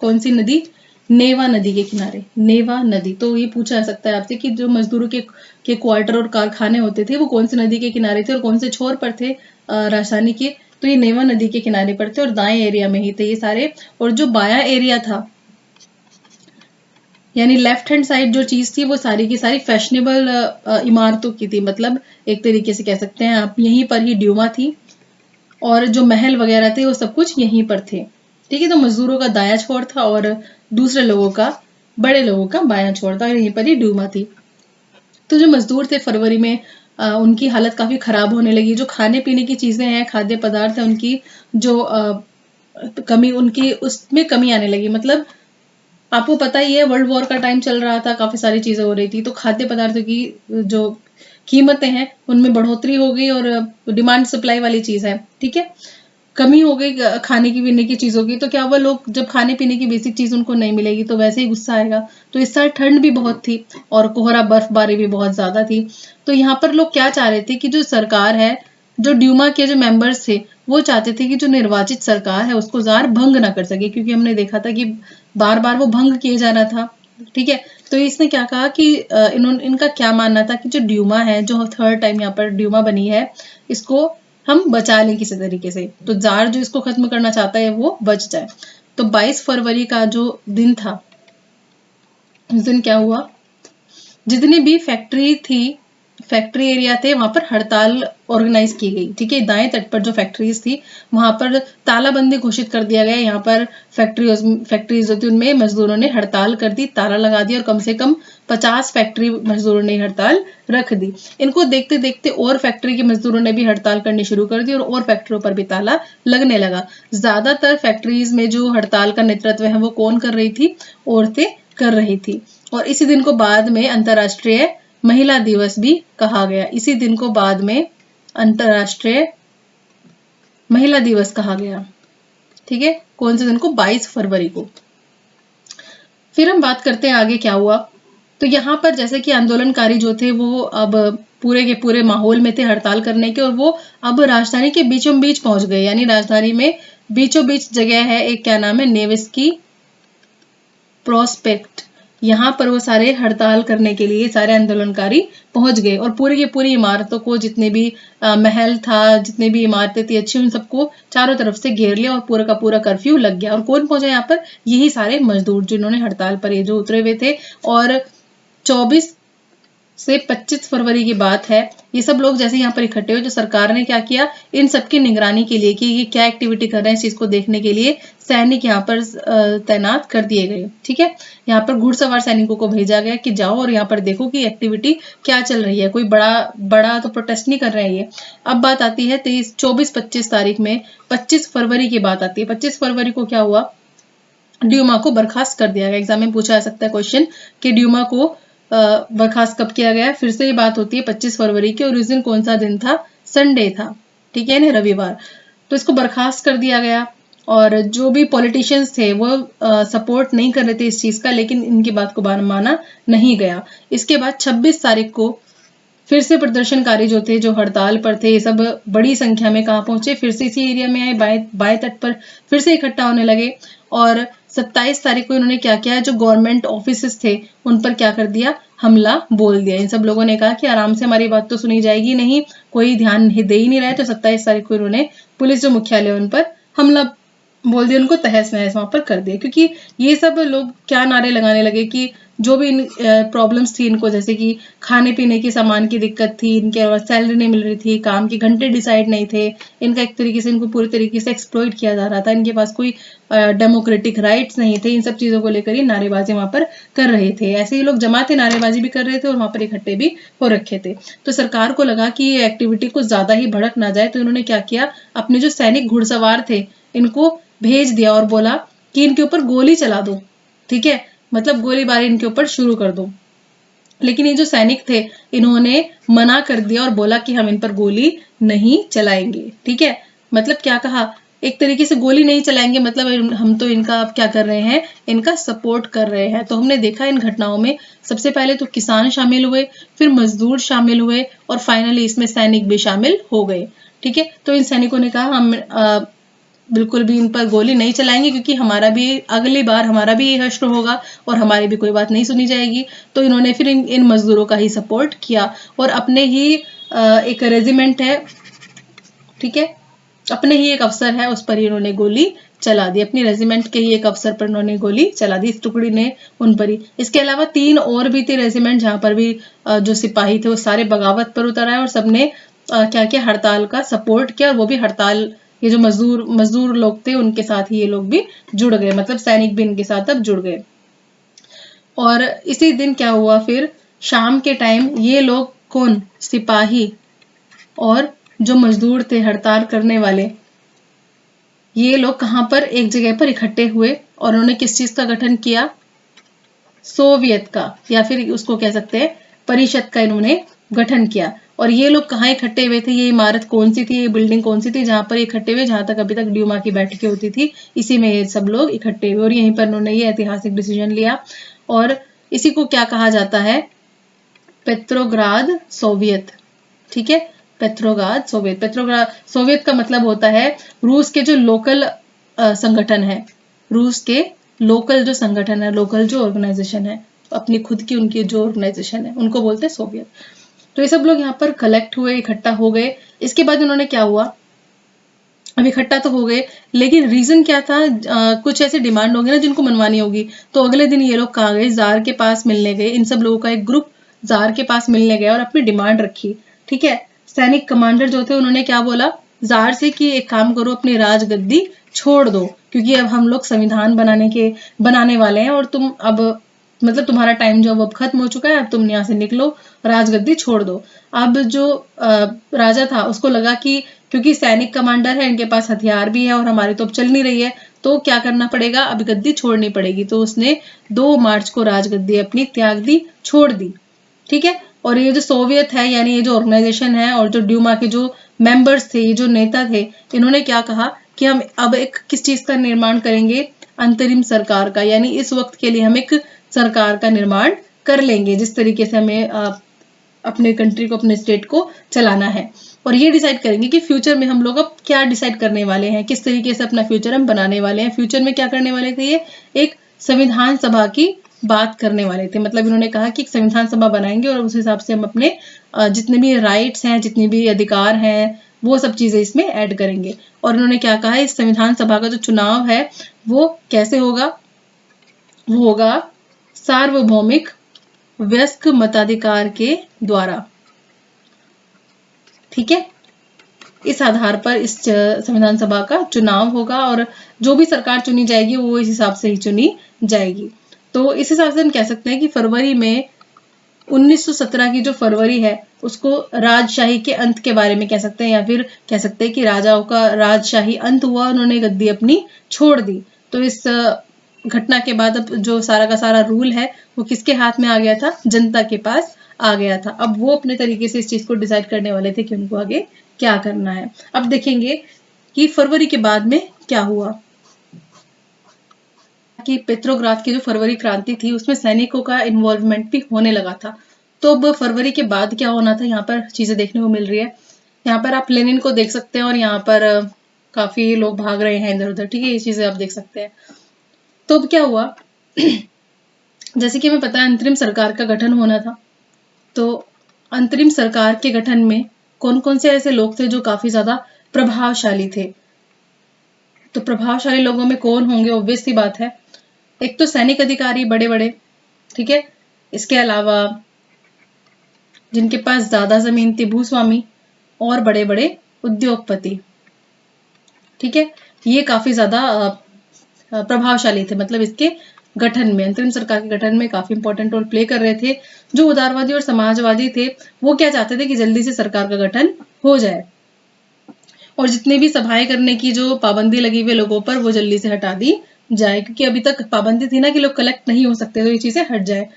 कौन सी नदी, नेवा नदी के किनारे, नेवा नदी। तो ये पूछा जा सकता है आपसे कि जो मजदूरों के क्वार्टर और कारखाने होते थे वो कौन सी नदी के किनारे थे और कौन से छोर पर थे राजधानी के। तो ये नेवा नदी के किनारे पर थे और दाएं एरिया में ही थे ये सारे। और जो बायां एरिया था, यानी लेफ्ट हैंड साइड जो चीज थी वो सारी की सारी फैशनेबल इमारतों की थी, मतलब एक तरीके से कह सकते हैं आप, यहीं पर ही ड्यूमा थी और जो महल वगैरह थे वो सब कुछ यहीं पर थे। ठीक है, तो मजदूरों का दाया छोर था और दूसरे लोगों का, बड़े लोगों का बायां छोर था, यहीं पर ही ड्यूमा थी। तो जो मजदूर थे फरवरी में उनकी हालत काफी खराब होने लगी। जो खाने पीने की चीजें हैं, खाद्य पदार्थ है, उनकी जो कमी, उनकी उसमें कमी आने लगी। मतलब आपको पता ही है वर्ल्ड वॉर का टाइम चल रहा था, काफी सारी चीजें हो रही थी, तो खाद्य पदार्थों की जो कीमतें हैं उनमें बढ़ोतरी हो गई और डिमांड सप्लाई वाली चीज है। ठीक है, कमी हो गई खाने की पीने की चीजों की, तो क्या हुआ, लोग जब खाने पीने की बेसिक चीज उनको नहीं मिलेगी तो वैसे ही गुस्सा आएगा। तो इस साल ठंड भी बहुत थी और कोहरा बर्फबारी भी बहुत ज्यादा थी। तो यहाँ पर लोग क्या चाह रहे थे कि जो सरकार है, जो ड्यूमा के जो मेंबर्स थे वो चाहते थे कि जो निर्वाचित सरकार है उसको जार भंग ना कर सके, क्योंकि हमने देखा था कि बार बार वो भंग किए जा रहा था। ठीक है, तो इसने क्या कहा कि इनका क्या मानना था कि जो ड्यूमा है, जो थर्ड टाइम यहाँ पर ड्यूमा बनी है, इसको हम बचा लें किसी तरीके से, तो जार जो इसको खत्म करना चाहता है वो बच जाए। तो 22 फरवरी का जो दिन था, उस दिन क्या हुआ, जितनी भी फैक्ट्री एरिया थे, वहां पर हड़ताल ऑर्गेनाइज की गई। ठीक है, दाएं तट पर जो फैक्ट्रीज थी वहां पर तालाबंदी घोषित कर दिया गया। यहाँ पर फैक्ट्रीज जो थी उनमें मजदूरों ने हड़ताल कर दी, ताला लगा दिया, और कम से कम 50 फैक्ट्री मजदूरों ने हड़ताल रख दी। इनको देखते देखते और फैक्ट्री के मजदूरों ने भी हड़ताल करनी शुरू कर दी, और फैक्ट्रियों पर भी ताला लगने लगा। ज्यादातर फैक्ट्रीज में जो हड़ताल का नेतृत्व है वो कौन कर रही थी, औरतें कर रही थी। और इसी दिन को बाद में अंतर्राष्ट्रीय महिला दिवस भी कहा गया। इसी दिन को बाद में अंतर्राष्ट्रीय महिला दिवस कहा गया। ठीक है, कौन से दिन को, 22 फरवरी को। फिर हम बात करते हैं आगे क्या हुआ। तो यहाँ पर जैसे कि आंदोलनकारी जो थे वो अब पूरे के पूरे माहौल में थे हड़ताल करने के, और वो अब राजधानी के बीचों बीच पहुंच गए। यानी राजधानी में बीचों बीच जगह है एक, क्या नाम है, नेविस्की प्रोस्पेक्ट। यहाँ पर वो सारे हड़ताल करने के लिए सारे आंदोलनकारी पहुंच गए, और पूरी की पूरी इमारतों को, जितने भी महल था, जितने भी इमारतें थी अच्छी, उन सबको चारों तरफ से घेर लिया, और पूरा का पूरा कर्फ्यू लग गया। और कौन पहुंचा यहाँ पर, यही सारे मजदूर जिन्होंने हड़ताल पर ये जो उतरे हुए थे। और 24 से 25 फरवरी की बात है, ये सब लोग जैसे यहाँ पर इकट्ठे हुए, जो सरकार ने क्या किया, इन सबकी निगरानी के लिए कि ये क्या एक्टिविटी कर रहे हैं, इस चीज को देखने के लिए सैनिक यहाँ पर तैनात कर दिए गए। ठीक है, यहाँ पर घुड़सवार सैनिकों को भेजा गया कि जाओ और यहाँ पर देखो कि एक्टिविटी क्या चल रही है, कोई बड़ा तो प्रोटेस्ट नहीं कर रहे हैं ये। अब बात आती है 24-25 तारीख में, 25 फरवरी की बात आती है। 25 फरवरी को क्या हुआ, ड्यूमा को बर्खास्त कर दिया गया। एग्जाम में पूछा जा सकता है क्वेश्चन कि ड्यूमा को बर्खास्त कब किया गया। फिर से ये बात होती है 25 फरवरी की, और उस दिन कौन सा दिन था, संडे था। ठीक है ना, रविवार। तो इसको बर्खास्त कर दिया गया, और जो भी पॉलिटिशियंस थे वो सपोर्ट नहीं कर रहे थे इस चीज का, लेकिन इनकी बात को माना नहीं गया। इसके बाद 26 तारीख को फिर से प्रदर्शनकारी जो थे, जो हड़ताल पर थे, ये सब बड़ी संख्या में कहाँ पहुंचे, फिर से इसी एरिया में आए, बाएं तट पर फिर से इकट्ठा होने लगे। और 27 तारीख को इन्होंने क्या किया, जो गवर्नमेंट ऑफिसेस थे उन पर क्या कर दिया, हमला बोल दिया। इन सब लोगों ने कहा कि आराम से हमारी बात तो सुनी जाएगी नहीं, कोई ध्यान दे ही नहीं रहा है। तो 27 तारीख को इन्होंने पुलिस जो मुख्यालय उन पर हमला बोल दिया, उनको तहस नहस वहां पर कर दिया। क्योंकि ये सब लोग क्या नारे लगाने लगे कि जो भी प्रॉब्लम्स थी इनको, जैसे कि खाने पीने के सामान की दिक्कत थी, इनके सैलरी नहीं मिल रही थी, काम के घंटे डिसाइड नहीं थे, इनका एक तरीके से इनको पूरी तरीके से एक्सप्लॉइट किया जा रहा था, इनके पास कोई डेमोक्रेटिक राइट्स नहीं थे। इन सब चीजों को लेकर ही नारेबाजी वहां पर कर रहे थे। ऐसे ही लोग जमा थे, नारेबाजी भी कर रहे थे और वहां पर इकट्ठे भी हो रखे थे। तो सरकार को लगा कि ये एक्टिविटी कुछ ज्यादा ही भड़क ना जाए, तो इन्होंने क्या किया, अपने जो सैनिक घुड़सवार थे इनको भेज दिया और बोला कि इनके ऊपर गोली चला दो। ठीक है, मतलब गोलीबारी इनके ऊपर शुरू कर दो। लेकिन ये जो सैनिक थे इन्होंने मना कर दिया और बोला कि हम इन पर गोली नहीं चलाएंगे। ठीक है, मतलब क्या कहा, एक तरीके से गोली नहीं चलाएंगे, मतलब हम तो इनका अब क्या कर रहे हैं, इनका सपोर्ट कर रहे हैं। तो हमने देखा इन घटनाओं में सबसे पहले तो किसान शामिल हुए, फिर मजदूर शामिल हुए, और फाइनली इसमें सैनिक भी शामिल हो गए। ठीक है, तो इन सैनिकों ने कहा हम बिल्कुल भी इन पर गोली नहीं चलाएंगे, क्योंकि हमारा भी अगली बार हमारा भी हश्र होगा और हमारी भी कोई बात नहीं सुनी जाएगी। तो इन्होंने फिर इन मजदूरों का ही सपोर्ट किया, और अपने ही एक रेजिमेंट है, ठीक है, अपने ही एक अफसर है उस पर ही इन्होंने गोली चला दी। अपनी रेजिमेंट के ही एक अफसर पर इन्होंने गोली चला दी, इस टुकड़ी ने उन पर ही। इसके अलावा 3 और भी थे रेजिमेंट, जहां पर भी जो सिपाही थे वो सारे बगावत पर उतर आए, और सबने क्या किया, हड़ताल का सपोर्ट किया। और वो भी हड़ताल, ये जो मजदूर लोग थे उनके साथ ही ये लोग भी जुड़ गए, मतलब सैनिक भी इनके साथ अब जुड़ गए। और इसी दिन क्या हुआ, फिर शाम के टाइम ये लोग, कौन, सिपाही और जो मजदूर थे हड़ताल करने वाले, ये लोग कहां पर, एक जगह पर इकट्ठे हुए, और उन्होंने किस चीज का गठन किया, सोवियत का, या फिर उसको कह सकते हैं परिषद का इन्होंने गठन किया। और ये लोग कहाँ इकट्ठे हुए थे, ये इमारत कौन सी थी, ये बिल्डिंग कौन सी थी जहां पर इकट्ठे हुए, जहां तक अभी तक ड्यूमा की बैठकें होती थी, इसी में ये सब लोग इकट्ठे हुए, और यहीं पर उन्होंने ये ऐतिहासिक डिसीजन लिया। और इसी को क्या कहा जाता है, पेट्रोग्राद सोवियत। ठीक है, पेट्रोग्राद सोवियत। पेट्रोग्राद सोवियत का मतलब होता है रूस के जो लोकल संगठन है, रूस के लोकल जो संगठन है, लोकल जो ऑर्गेनाइजेशन है। अपनी खुद की उनकी जो ऑर्गेनाइजेशन है उनको बोलते हैं सोवियत। तो ये सब लोग यहाँ पर कलेक्ट हुए, इकट्ठा हो गए। इसके बाद उन्होंने क्या हुआ, अब इकट्ठा तो हो गए, लेकिन रीजन क्या था, कुछ ऐसे डिमांड होंगे ना जिनको मनवानी होगी। तो अगले दिन ये लोग कहाँ गए, जार के पास मिलने गए। इन सब लोगों का एक ग्रुप जार के पास मिलने गया और अपनी डिमांड रखी। ठीक है, सैनिक कमांडर जो थे उन्होंने क्या बोला जार से कि एक काम करो, अपनी राजगद्दी छोड़ दो, क्योंकि अब हम लोग संविधान बनाने वाले हैं और तुम अब मतलब तुम्हारा टाइम जो अब खत्म हो चुका है, अब तुम यहाँ से निकलो, राजगद्दी छोड़ दो। अब जो राजा था उसको लगा कि क्योंकि सैनिक कमांडर है, इनके पास हथियार भी है और हमारी तो अब चल नहीं रही है, तो क्या करना पड़ेगा, अब गद्दी छोड़नी पड़ेगी। तो उसने 2 मार्च को राजगद्दी अपनी त्याग दी, छोड़ दी। ठीक है, और ये जो सोवियत है यानी ये जो ऑर्गेनाइजेशन है और जो ड्यूमा के जो मेंबर्स थे, ये जो नेता थे, इन्होंने क्या कहा कि हम अब एक किस चीज का निर्माण करेंगे, अंतरिम सरकार का, यानी इस वक्त के लिए हम एक सरकार का निर्माण कर लेंगे जिस तरीके से हमें अपने कंट्री को, अपने स्टेट को चलाना है। और ये डिसाइड करेंगे कि फ्यूचर में हम लोग अब क्या डिसाइड करने वाले हैं, किस तरीके से अपना फ्यूचर हम बनाने वाले हैं। फ्यूचर में क्या करने वाले थे, ये एक संविधान सभा की बात करने वाले थे। मतलब इन्होंने कहा कि एक संविधान सभा बनाएंगे और उस हिसाब से हम अपने जितने भी राइट्स हैं, जितनी भी अधिकार हैं, वो सब चीजें इसमें ऐड करेंगे। और इन्होंने क्या कहा, इस संविधान सभा का जो चुनाव है वो कैसे होगा, वो होगा सार्वभौमिक वयस्क मताधिकार के द्वारा। ठीक है, इस आधार पर इस संविधान सभा का चुनाव होगा और जो भी सरकार चुनी जाएगी वो इस हिसाब से ही चुनी जाएगी। तो इस हिसाब से हम कह सकते हैं कि फरवरी में 1917 की जो फरवरी है उसको राजशाही के अंत के बारे में कह सकते हैं, या फिर कह सकते हैं कि राजाओं का राजशाही अंत हुआ, उन्होंने गद्दी अपनी छोड़ दी। तो इस घटना के बाद अब जो सारा का सारा रूल है वो किसके हाथ में आ गया था, जनता के पास आ गया था। अब वो अपने तरीके से इस चीज को डिसाइड करने वाले थे कि उनको आगे क्या करना है। अब देखेंगे कि फरवरी के बाद में क्या हुआ, कि पेट्रोग्राद की जो फरवरी क्रांति थी उसमें सैनिकों का इन्वॉल्वमेंट भी होने लगा था। तो अब फरवरी के बाद क्या होना था, यहाँ पर चीजें देखने को मिल रही है। यहाँ पर आप लेनिन को देख सकते हैं और यहाँ पर काफी लोग भाग रहे हैं इधर उधर। ठीक है, ये चीजें आप देख सकते हैं। तो अब क्या हुआ जैसे कि हमें पता है अंतरिम सरकार का गठन होना था। तो अंतरिम सरकार के गठन में कौन कौन से ऐसे लोग थे जो काफी ज्यादा प्रभावशाली थे। तो प्रभावशाली लोगों में कौन होंगे, ऑब्वियस सी बात है, एक तो सैनिक अधिकारी बड़े बड़े, ठीक है, इसके अलावा जिनके पास ज्यादा जमीन थी, भूस्वामी, और बड़े बड़े उद्योगपति। ठीक है, ये काफी ज्यादा प्रभावशाली थे, मतलब इसके गठन में, अंतरिम सरकार के गठन में काफी इंपॉर्टेंट रोल प्ले कर रहे थे। जो उदारवादी और समाजवादी थे वो क्या चाहते थे कि जल्दी से सरकार का गठन हो जाए और जितनी भी सभाएं करने की जो पाबंदी लगी हुई लोगों पर वो जल्दी से हटा दी जाए, क्योंकि अभी तक पाबंदी थी ना कि लोग कलेक्ट नहीं हो सकते, तो ये चीजें हट जाए।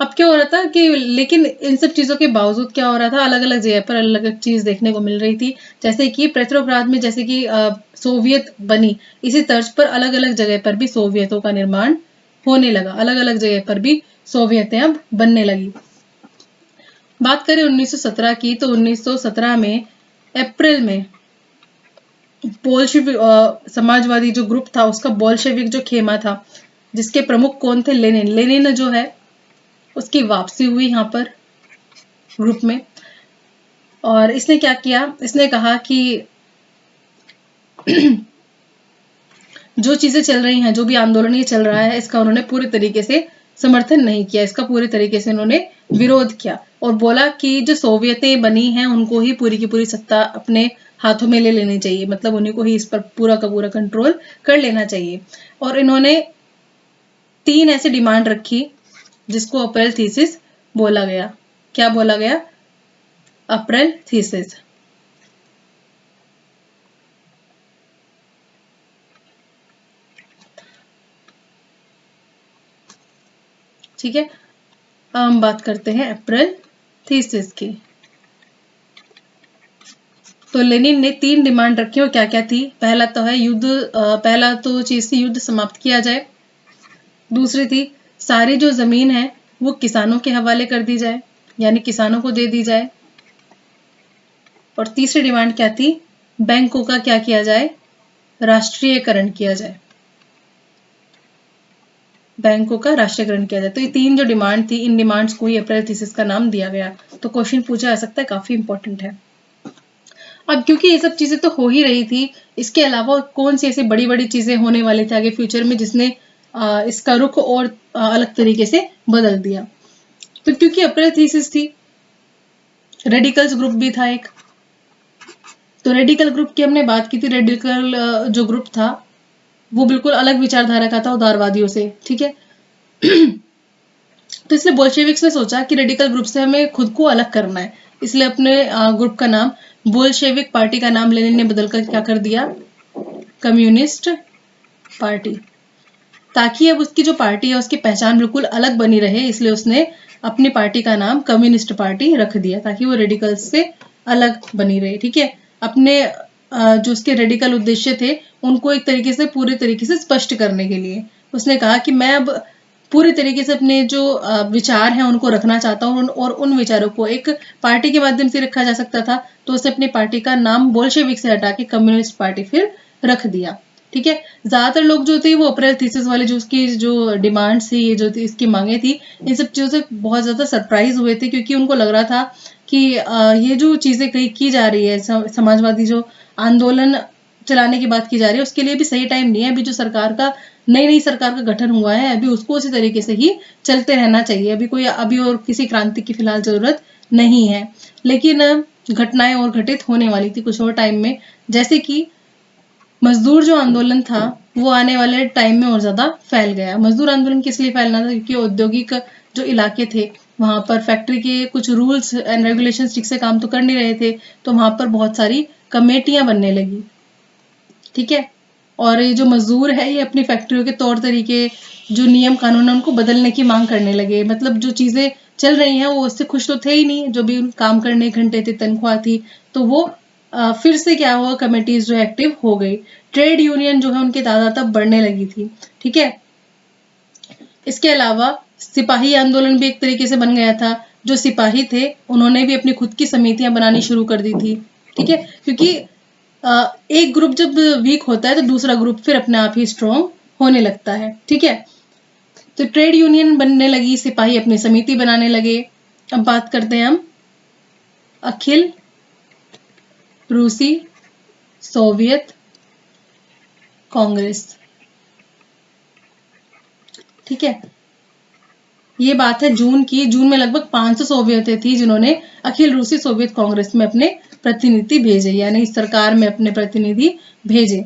अब क्या हो रहा था कि लेकिन इन सब चीजों के बावजूद क्या हो रहा था, अलग अलग जगह पर अलग अलग चीज देखने को मिल रही थी। जैसे कि पेट्रोग्राद में जैसे कि सोवियत बनी, इसी तर्ज पर अलग अलग जगह पर भी सोवियतों का निर्माण होने लगा, अलग अलग जगह पर भी सोवियतें अब बनने लगी। बात करें 1917 की, तो 1917 में अप्रैल में बोल्शेविक समाजवादी जो ग्रुप था उसका बोल्शेविक जो खेमा था, जिसके प्रमुख कौन थे, लेनिन। लेनिन जो है उसकी वापसी हुई यहाँ पर ग्रुप में, और इसने क्या किया, इसने कहा कि जो चीजें चल रही हैं, जो भी आंदोलन ये चल रहा है, इसका उन्होंने पूरे तरीके से समर्थन नहीं किया, इसका पूरे तरीके से उन्होंने विरोध किया और बोला कि जो सोवियतें बनी हैं उनको ही पूरी की पूरी सत्ता अपने हाथों में ले लेनी चाहिए, मतलब उन्हीं को ही इस पर पूरा का पूरा कंट्रोल कर लेना चाहिए। और इन्होंने 3 ऐसी डिमांड रखी जिसको अप्रैल थीसिस बोला गया। क्या बोला गया, अप्रैल थीसिस। ठीक है, हम बात करते हैं अप्रैल थीसिस की। तो लेनिन ने 3 डिमांड रखी और क्या क्या थी, पहला तो है युद्ध, पहला तो चीज थी युद्ध समाप्त किया जाए। दूसरी थी सारी जो जमीन है वो किसानों के हवाले कर दी जाए, यानी किसानों को दे दी जाए। और तीसरी डिमांड क्या थी, बैंकों का क्या किया जाए, राष्ट्रीयकरण किया जाए। बैंकों का राष्ट्रीयकरण किया जाए। तो ये 3 जो डिमांड थी, इन डिमांड्स को ही अप्रैल थीसिस का नाम दिया गया। तो क्वेश्चन पूछा जा सकता है, काफी इंपॉर्टेंट है। अब क्योंकि ये सब चीजें तो हो ही रही थी, इसके अलावा कौन सी ऐसी बड़ी बड़ी चीजें होने वाली थी आगे फ्यूचर में जिसने इसका रुख और अलग तरीके से बदल दिया। तो क्योंकि अप्रैल थीसिस थी, रेडिकल्स ग्रुप भी था एक। तो रेडिकल ग्रुप की हमने बात की थी। रेडिकल जो ग्रुप था वो बिल्कुल अलग विचारधारा का था उदारवादियों से, ठीक है। तो इसलिए बोल्शेविक्स ने सोचा कि रेडिकल ग्रुप से हमें खुद को अलग करना है, इसलिए अपने ग्रुप का नाम, बोल्शेविक पार्टी का नाम लेनिन ने बदलकर क्या कर दिया, कम्युनिस्ट पार्टी। ताकि अब उसकी जो पार्टी है उसकी पहचान बिल्कुल अलग बनी रहे, इसलिए उसने अपनी पार्टी का नाम कम्युनिस्ट पार्टी रख दिया, ताकि वो रेडिकल्स से अलग बनी रहे, ठीक है। अपने जो उसके रेडिकल उद्देश्य थे उनको एक तरीके से पूरे तरीके से स्पष्ट करने के लिए उसने कहा कि मैं अब पूरे तरीके से अपने जो विचार हैं उनको रखना चाहता हूँ, और उन विचारों को एक पार्टी के माध्यम से रखा जा सकता था, तो उसने अपनी पार्टी का नाम बोल्शेविक से हटा के कम्युनिस्ट पार्टी फिर रख दिया, ठीक है। ज्यादातर लोग जो थे वो अप्रैल थीसिस वाले जो उसकी जो डिमांड्स थी, ये जो इसकी मांगे थी, इन सब चीजों से बहुत ज्यादा सरप्राइज हुए थे, क्योंकि उनको लग रहा था कि ये जो चीजें कहीं की जा रही है, समाजवादी जो आंदोलन चलाने की बात की जा रही है, उसके लिए भी सही टाइम नहीं है। अभी जो सरकार का नई सरकार का गठन हुआ है, अभी उसको उसी तरीके से ही चलते रहना चाहिए। अभी और किसी क्रांति की फिलहाल जरूरत नहीं है। लेकिन घटनाएं और घटित होने वाली थी कुछ और टाइम में, जैसे कि मजदूर जो आंदोलन था वो आने वाले टाइम में और ज्यादा फैल गया। मजदूर आंदोलन किस लिए फैलना था, क्योंकि औद्योगिक जो इलाके थे वहां पर फैक्ट्री के कुछ रूल्स एंड रेगुलेशंस ठीक से काम तो कर नहीं रहे थे, तो वहां पर बहुत सारी कमेटियां बनने लगी, ठीक है। और ये जो मजदूर है ये अपनी फैक्ट्रियों के तौर तरीके, जो नियम कानून है उनको बदलने की मांग करने लगे। मतलब जो चीजें चल रही हैं वो उससे खुश तो थे ही नहीं, जो भी काम करने घंटे थे, तनख्वाह थी, तो वो फिर से क्या हुआ, कमेटीज जो एक्टिव हो गई। ट्रेड यूनियन जो है उनकी तादाद तब बढ़ने लगी थी, ठीक है। इसके अलावा सिपाही आंदोलन भी एक तरीके से बन गया था। जो सिपाही थे उन्होंने भी अपनी खुद की समितियां बनानी शुरू कर दी थी, ठीक है। क्योंकि एक ग्रुप जब वीक होता है तो दूसरा ग्रुप फिर अपने आप ही स्ट्रॉन्ग होने लगता है, ठीक है। तो ट्रेड यूनियन बनने लगी, सिपाही अपनी समिति बनाने लगे। अब बात करते हैं हम अखिल रूसी सोवियत कांग्रेस, ठीक है। ये बात है जून की। जून में लगभग 500 सोवियतें थी जिन्होंने अखिल रूसी सोवियत कांग्रेस में अपने प्रतिनिधि भेजे, यानी इस सरकार में अपने प्रतिनिधि भेजे।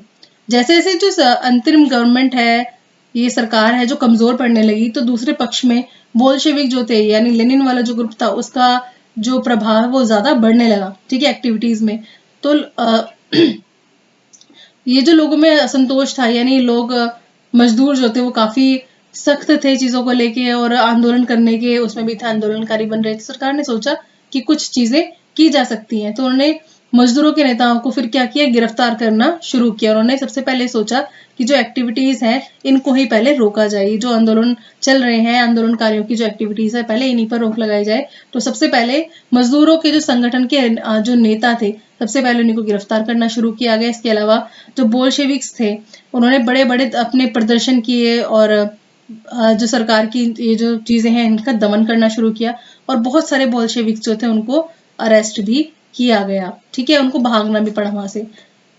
जैसे जैसे जो अंतरिम गवर्नमेंट है, ये सरकार है जो कमजोर पड़ने लगी, तो दूसरे पक्ष में बोल्शेविक जो थे, यानी लेनिन वाला जो ग्रुप था, उसका जो प्रभाव है वो ज्यादा बढ़ने लगा, ठीक है, एक्टिविटीज में। तो ये जो लोगों में असंतोष था, यानी लोग मजदूर जो थे वो काफी सख्त थे चीजों को लेके, और आंदोलन करने के उसमें भी थे, आंदोलनकारी बन रहे थे। सरकार ने सोचा कि कुछ चीजें की जा सकती हैं, तो उन्होंने मजदूरों के नेताओं को फिर क्या किया, गिरफ्तार करना शुरू किया। उन्होंने सबसे पहले सोचा कि जो एक्टिविटीज हैं इनको ही पहले रोका जाए, जो आंदोलन चल रहे हैं, आंदोलनकारियों की जो एक्टिविटीज है पहले इन्हीं पर रोक लगाई जाए। तो सबसे पहले मजदूरों के जो संगठन के जो नेता थे, सबसे पहले उन्हीं को गिरफ्तार करना शुरू किया गया। इसके अलावा जो बोल्शेविक्स थे उन्होंने बड़े बड़े अपने प्रदर्शन किए, और जो सरकार की ये जो चीजें हैं इनका दमन करना शुरू किया, और बहुत सारे बोल्शेविक्स जो थे उनको अरेस्ट भी किया गया, ठीक है, उनको भागना भी पड़ा वहां से।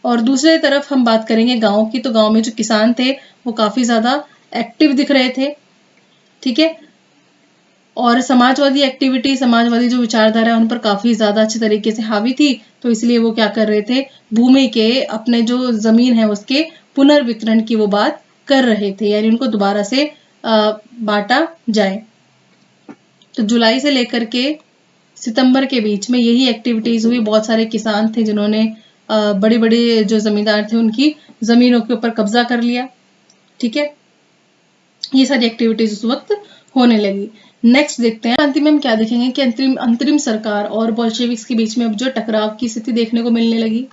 और दूसरी तरफ हम बात करेंगे गांव की, तो गांव में जो किसान थे वो काफी ज्यादा एक्टिव दिख रहे थे, ठीक है। और समाजवादी एक्टिविटी, समाजवादी जो विचारधारा है उन पर काफी ज्यादा अच्छे तरीके से हावी थी, तो इसलिए वो क्या कर रहे थे, भूमि के अपने जो जमीन है उसके पुनर्वितरण की वो बात कर रहे थे, यानी उनको दोबारा से बांटा जाए। तो जुलाई से लेकर के सितंबर के बीच में यही एक्टिविटीज हुई। बहुत सारे किसान थे जिन्होंने बड़े बड़े जो जमींदार थे उनकी जमीनों के ऊपर कब्जा कर लिया, ठीक है। ये सारी एक्टिविटीज उस वक्त होने लगी। नेक्स्ट देखते हैं क्रांति में हम क्या देखेंगे कि अंतरिम सरकार और बोल्शेविक्स के बीच में अब जो टकराव की स्थिति देखने को मिलने लगी,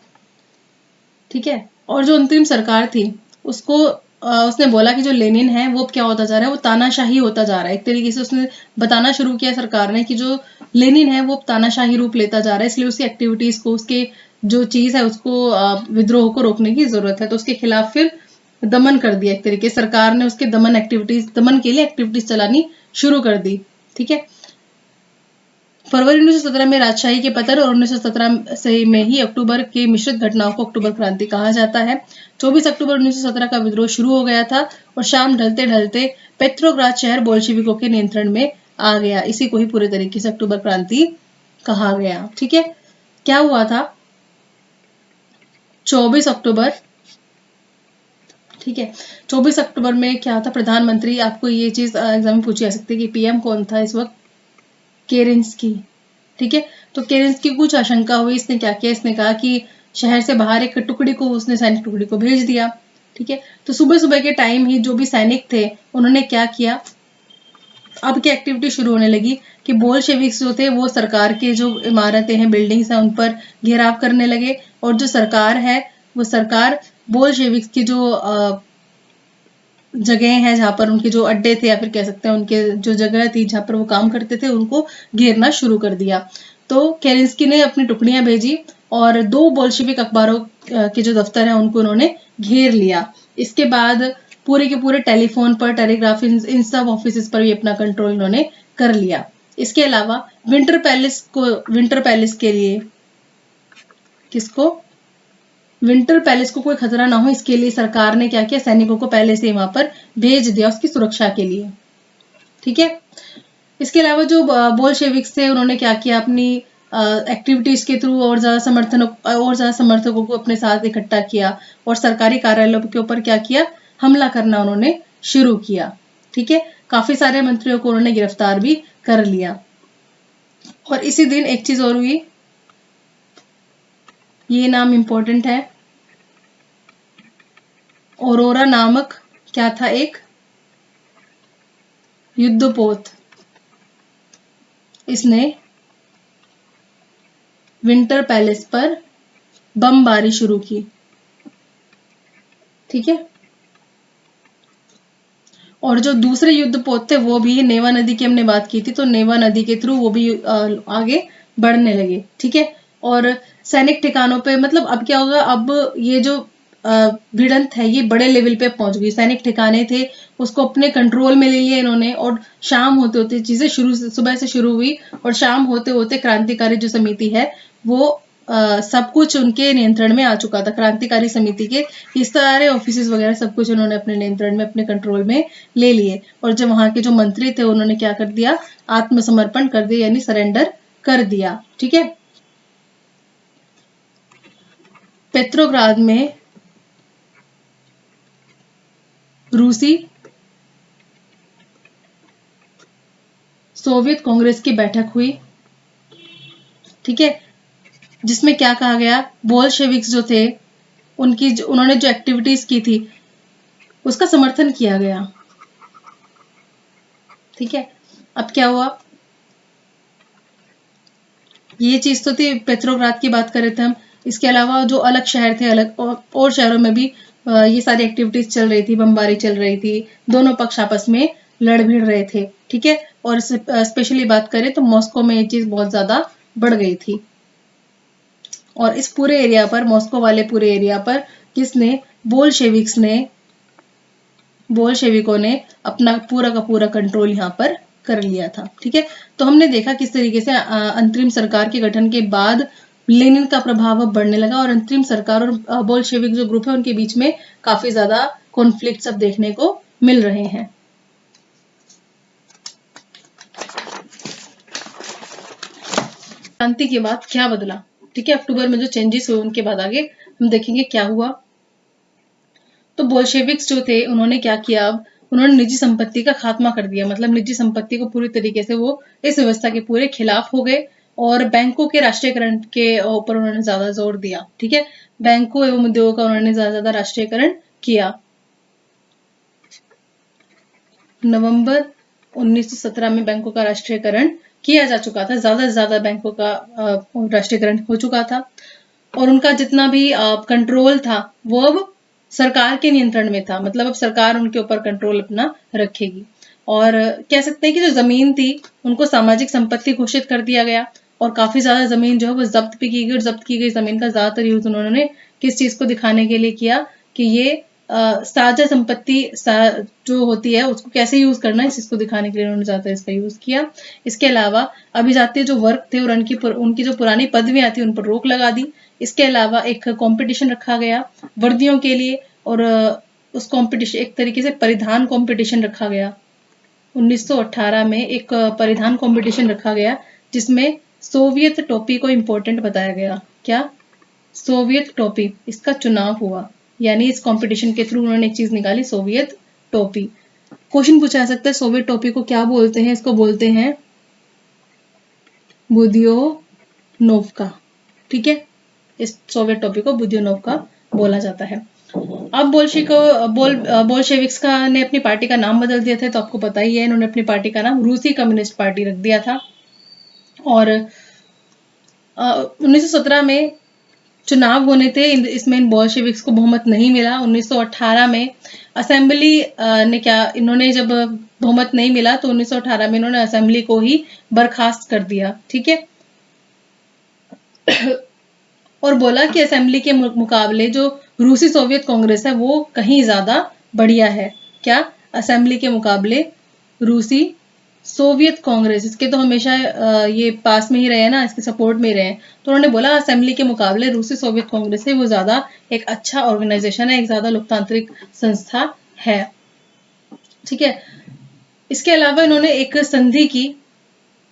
ठीक है। और जो अंतरिम सरकार थी उसको उसने बोला कि जो लेनिन है वो क्या होता जा रहा है, वो तानाशाही होता जा रहा है। एक तरीके से उसने बताना शुरू किया सरकार ने कि जो लेनिन है वो तानाशाही रूप लेता जा रहा है, इसलिए उसकी एक्टिविटीज को, उसके जो चीज है उसको, विद्रोह को रोकने की जरूरत है। तो उसके खिलाफ फिर दमन कर दिया। एक तरीके सरकार ने उसके दमन के लिए एक्टिविटीज चलानी शुरू कर दी। ठीक है, फरवरी 1917 में राजशाही के पतन और 1917 से में ही अक्टूबर की मिश्रित घटनाओं को अक्टूबर क्रांति कहा जाता है। 24 अक्टूबर 1917 का विद्रोह शुरू हो गया था और शाम ढलते ढलते पेट्रोग्राद शहर बोल्शेविकों के नियंत्रण में आ गया। इसी को ही पूरे तरीके से अक्टूबर क्रांति कहा गया। ठीक है, क्या हुआ था 24 अक्टूबर, ठीक है, 24 अक्टूबर में क्या था, प्रधानमंत्री, आपको ये चीज एग्जाम में पूछी जा सकती है कि पीएम कौन था इस वक्त, केरेंस्की। ठीक है, तो केरेंस्की की कुछ आशंका हुई, इसने क्या किया, इसने कहा कि शहर से बाहर एक टुकड़ी को, उसने सैनिक टुकड़ी को भेज दिया। ठीक है, तो सुबह सुबह के टाइम ही जो भी सैनिक थे उन्होंने क्या किया, अब क्या एक्टिविटी शुरू होने लगी कि बोल्शेविक्स जो थे वो सरकार के जो इमारतें हैं, बिल्डिंग्स हैं, उन पर घेराव करने लगे और जो सरकार है वो सरकार बोल्शेविक्स की जो जगह है, जहां पर उनके जो अड्डे थे या फिर कह सकते हैं उनके जो जगह थी जहां पर वो काम करते थे, उनको घेरना शुरू कर दिया। तो केरेंस्की ने अपनी टुकड़ियां भेजी और 2 बोल्शेविक अखबारों के जो दफ्तर है उनको उन्होंने घेर लिया। इसके बाद पूरे के पूरे टेलीफोन पर, टेलीग्राफ, इन सब ऑफिस पर भी अपना कंट्रोल इन्होंने कर लिया। इसके अलावा विंटर पैलेस के लिए, किसको, विंटर पैलेस को कोई खतरा ना हो इसके लिए सरकार ने क्या किया, सैनिकों को पहले से वहां पर भेज दिया उसकी सुरक्षा के लिए। ठीक है, इसके अलावा जो बोल्शेविक्स थे उन्होंने क्या किया, अपनी एक्टिविटीज के थ्रू और ज्यादा समर्थकों को अपने साथ इकट्ठा किया और सरकारी कार्यालयों के ऊपर क्या किया, हमला करना उन्होंने शुरू किया। ठीक है, काफी सारे मंत्रियों को उन्होंने गिरफ्तार भी कर लिया। और इसी दिन एक चीज और हुई, ये नाम इंपॉर्टेंट है, औरोरा नामक क्या था, एक युद्धपोत, इसने विंटर पैलेस पर बमबारी शुरू की। ठीक है, और जो दूसरे युद्धपोत थे वो भी नेवा नदी की हमने बात की थी, तो नेवा नदी के थ्रू वो भी आगे बढ़ने लगे। ठीक है, और सैनिक ठिकानों पे, मतलब अब क्या होगा, अब ये जो भिड़ंत है ये बड़े लेवल पे पहुंच गई। सैनिक ठिकाने थे उसको अपने कंट्रोल में ले लिया इन्होंने और शाम होते होते चीजें सुबह से शुरू हुई और शाम होते होते क्रांतिकारी जो समिति है वो सब कुछ उनके नियंत्रण में आ चुका था। क्रांतिकारी समिति के ये सारे ऑफिस वगैरह सब कुछ उन्होंने अपने नियंत्रण में, अपने कंट्रोल में ले लिए और जब वहां के जो मंत्री थे उन्होंने क्या कर दिया, आत्मसमर्पण कर दिया, यानी सरेंडर कर दिया। ठीक है, पेट्रोग्राद में रूसी सोवियत कांग्रेस की बैठक हुई। ठीक है, जिसमें क्या कहा गया, बोल्शेविक्स जो थे उन्होंने जो एक्टिविटीज की थी उसका समर्थन किया गया। ठीक है, अब क्या हुआ, ये चीज तो थी, पेट्रोग्राद की बात कर रहे थे हम। इसके अलावा जो अलग शहर थे, अलग और शहरों में भी ये सारी एक्टिविटीज चल रही थी, बमबारी चल रही थी, दोनों पक्ष आपस में लड़ भिड़ रहे थे। ठीक है, और स्पेशली बात करें तो मॉस्को में ये चीज बहुत ज्यादा बढ़ गई थी और इस पूरे एरिया पर, मॉस्को वाले पूरे एरिया पर किसने, बोल्शेविकों ने अपना पूरा का पूरा कंट्रोल यहाँ पर कर लिया था। ठीक है, तो हमने देखा किस तरीके से अंतरिम सरकार के गठन के बाद लेनिन का प्रभाव अब बढ़ने लगा और अंतरिम सरकार और बोल्शेविक जो ग्रुप है उनके बीच में काफी ज्यादा कॉन्फ्लिक्ट्स अब देखने को मिल रहे हैं। क्रांति के बाद क्या बदला, ठीक है, अक्टूबर में जो चेंजेस हुए उनके बाद आगे हम देखेंगे क्या हुआ। तो बोल्शेविक्स जो थे उन्होंने क्या किया, अब उन्होंने निजी संपत्ति का खात्मा कर दिया, मतलब निजी संपत्ति को पूरी तरीके से वो इस व्यवस्था के पूरे खिलाफ हो गए और बैंकों के राष्ट्रीयकरण के ऊपर उन्होंने ज्यादा जोर दिया। ठीक है, बैंकों एवं उद्योगों का उन्होंने ज्यादा राष्ट्रीयकरण किया। नवंबर 1917 में बैंकों का राष्ट्रीयकरण किया जा चुका था, ज्यादा से ज्यादा बैंकों का राष्ट्रीयकरण हो चुका था और उनका जितना भी कंट्रोल था वो अब सरकार के नियंत्रण में था, मतलब अब सरकार उनके ऊपर कंट्रोल अपना रखेगी। और कह सकते हैं कि जो जमीन थी उनको सामाजिक संपत्ति घोषित कर दिया गया और काफी ज्यादा जमीन जो है वो जब्त भी की गई और जब्त की गई जमीन का ज्यादातर यूज उन्होंने किस चीज को दिखाने के लिए किया कि ये साझा संपत्ति जो होती है उसको कैसे यूज करना है इसको दिखाने के लिए उन्होंने ज्यादा इसका यूज किया। इसके अलावा अभिजातीय जो वर्ग थे और उनकी जो पुरानी पदवियां थी उन पर रोक लगा दी। इसके अलावा एक कंपटीशन रखा गया वर्दियों के लिए, और उस कंपटीशन एक तरीके से परिधान कंपटीशन रखा गया। 1918 में एक परिधान कंपटीशन रखा गया जिसमें सोवियत टोपी को इम्पोर्टेंट बताया गया। क्या? सोवियत टोपी, इसका चुनाव हुआ, यानी इस कंपटीशन के थ्रू उन्होंने एक चीज निकाली, सोवियत टोपी। क्वेश्चन पूछा जा सकता है सोवियत टोपी को क्या बोलते हैं? इसको बोलते हैं बुदियोनोवका। ठीक है, इस सोवियत टोपी को बुदियोनोवका बोला जाता है। अब बोल्शेविक्स का ने अपनी पार्टी का नाम बदल दिया था, तो आपको पता ही है इन्होंने अपनी पार्टी का नाम रूसी कम्युनिस्ट पार्टी रख दिया था। और 1917 में चुनाव होने थे, इसमें इन बोल्शेविक्स को बहुमत नहीं मिला। 1918 में असेंबली ने क्या, इन्होंने जब बहुमत नहीं मिला तो 1918 में इन्होंने असेंबली को ही बर्खास्त कर दिया। ठीक है, और बोला कि असेंबली के मुकाबले जो रूसी सोवियत कांग्रेस है वो कहीं ज्यादा बढ़िया है। क्या? असेंबली के मुकाबले रूसी सोवियत कांग्रेस, इसके तो हमेशा ये पास में ही रहे ना, इसके सपोर्ट में ही रहे, तो उन्होंने बोला असेंबली के मुकाबले रूसी सोवियत कांग्रेस है वो ज्यादा एक अच्छा ऑर्गेनाइजेशन है, एक ज्यादा लोकतांत्रिक संस्था है। ठीक है, इसके अलावा इन्होंने एक संधि की,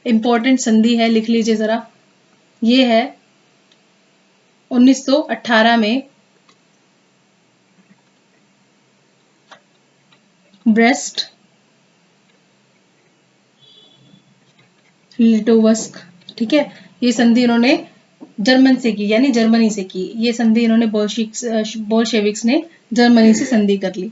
इंपॉर्टेंट संधि है, लिख लीजिए जरा, ये है 1918 में ब्रेस्ट लिटोवस्क। ठीक है, ये संधि इन्होंने जर्मन से की, यानी जर्मनी से की। ये संधि इन्होंने बोल्शेविक्स ने जर्मनी से संधि कर ली।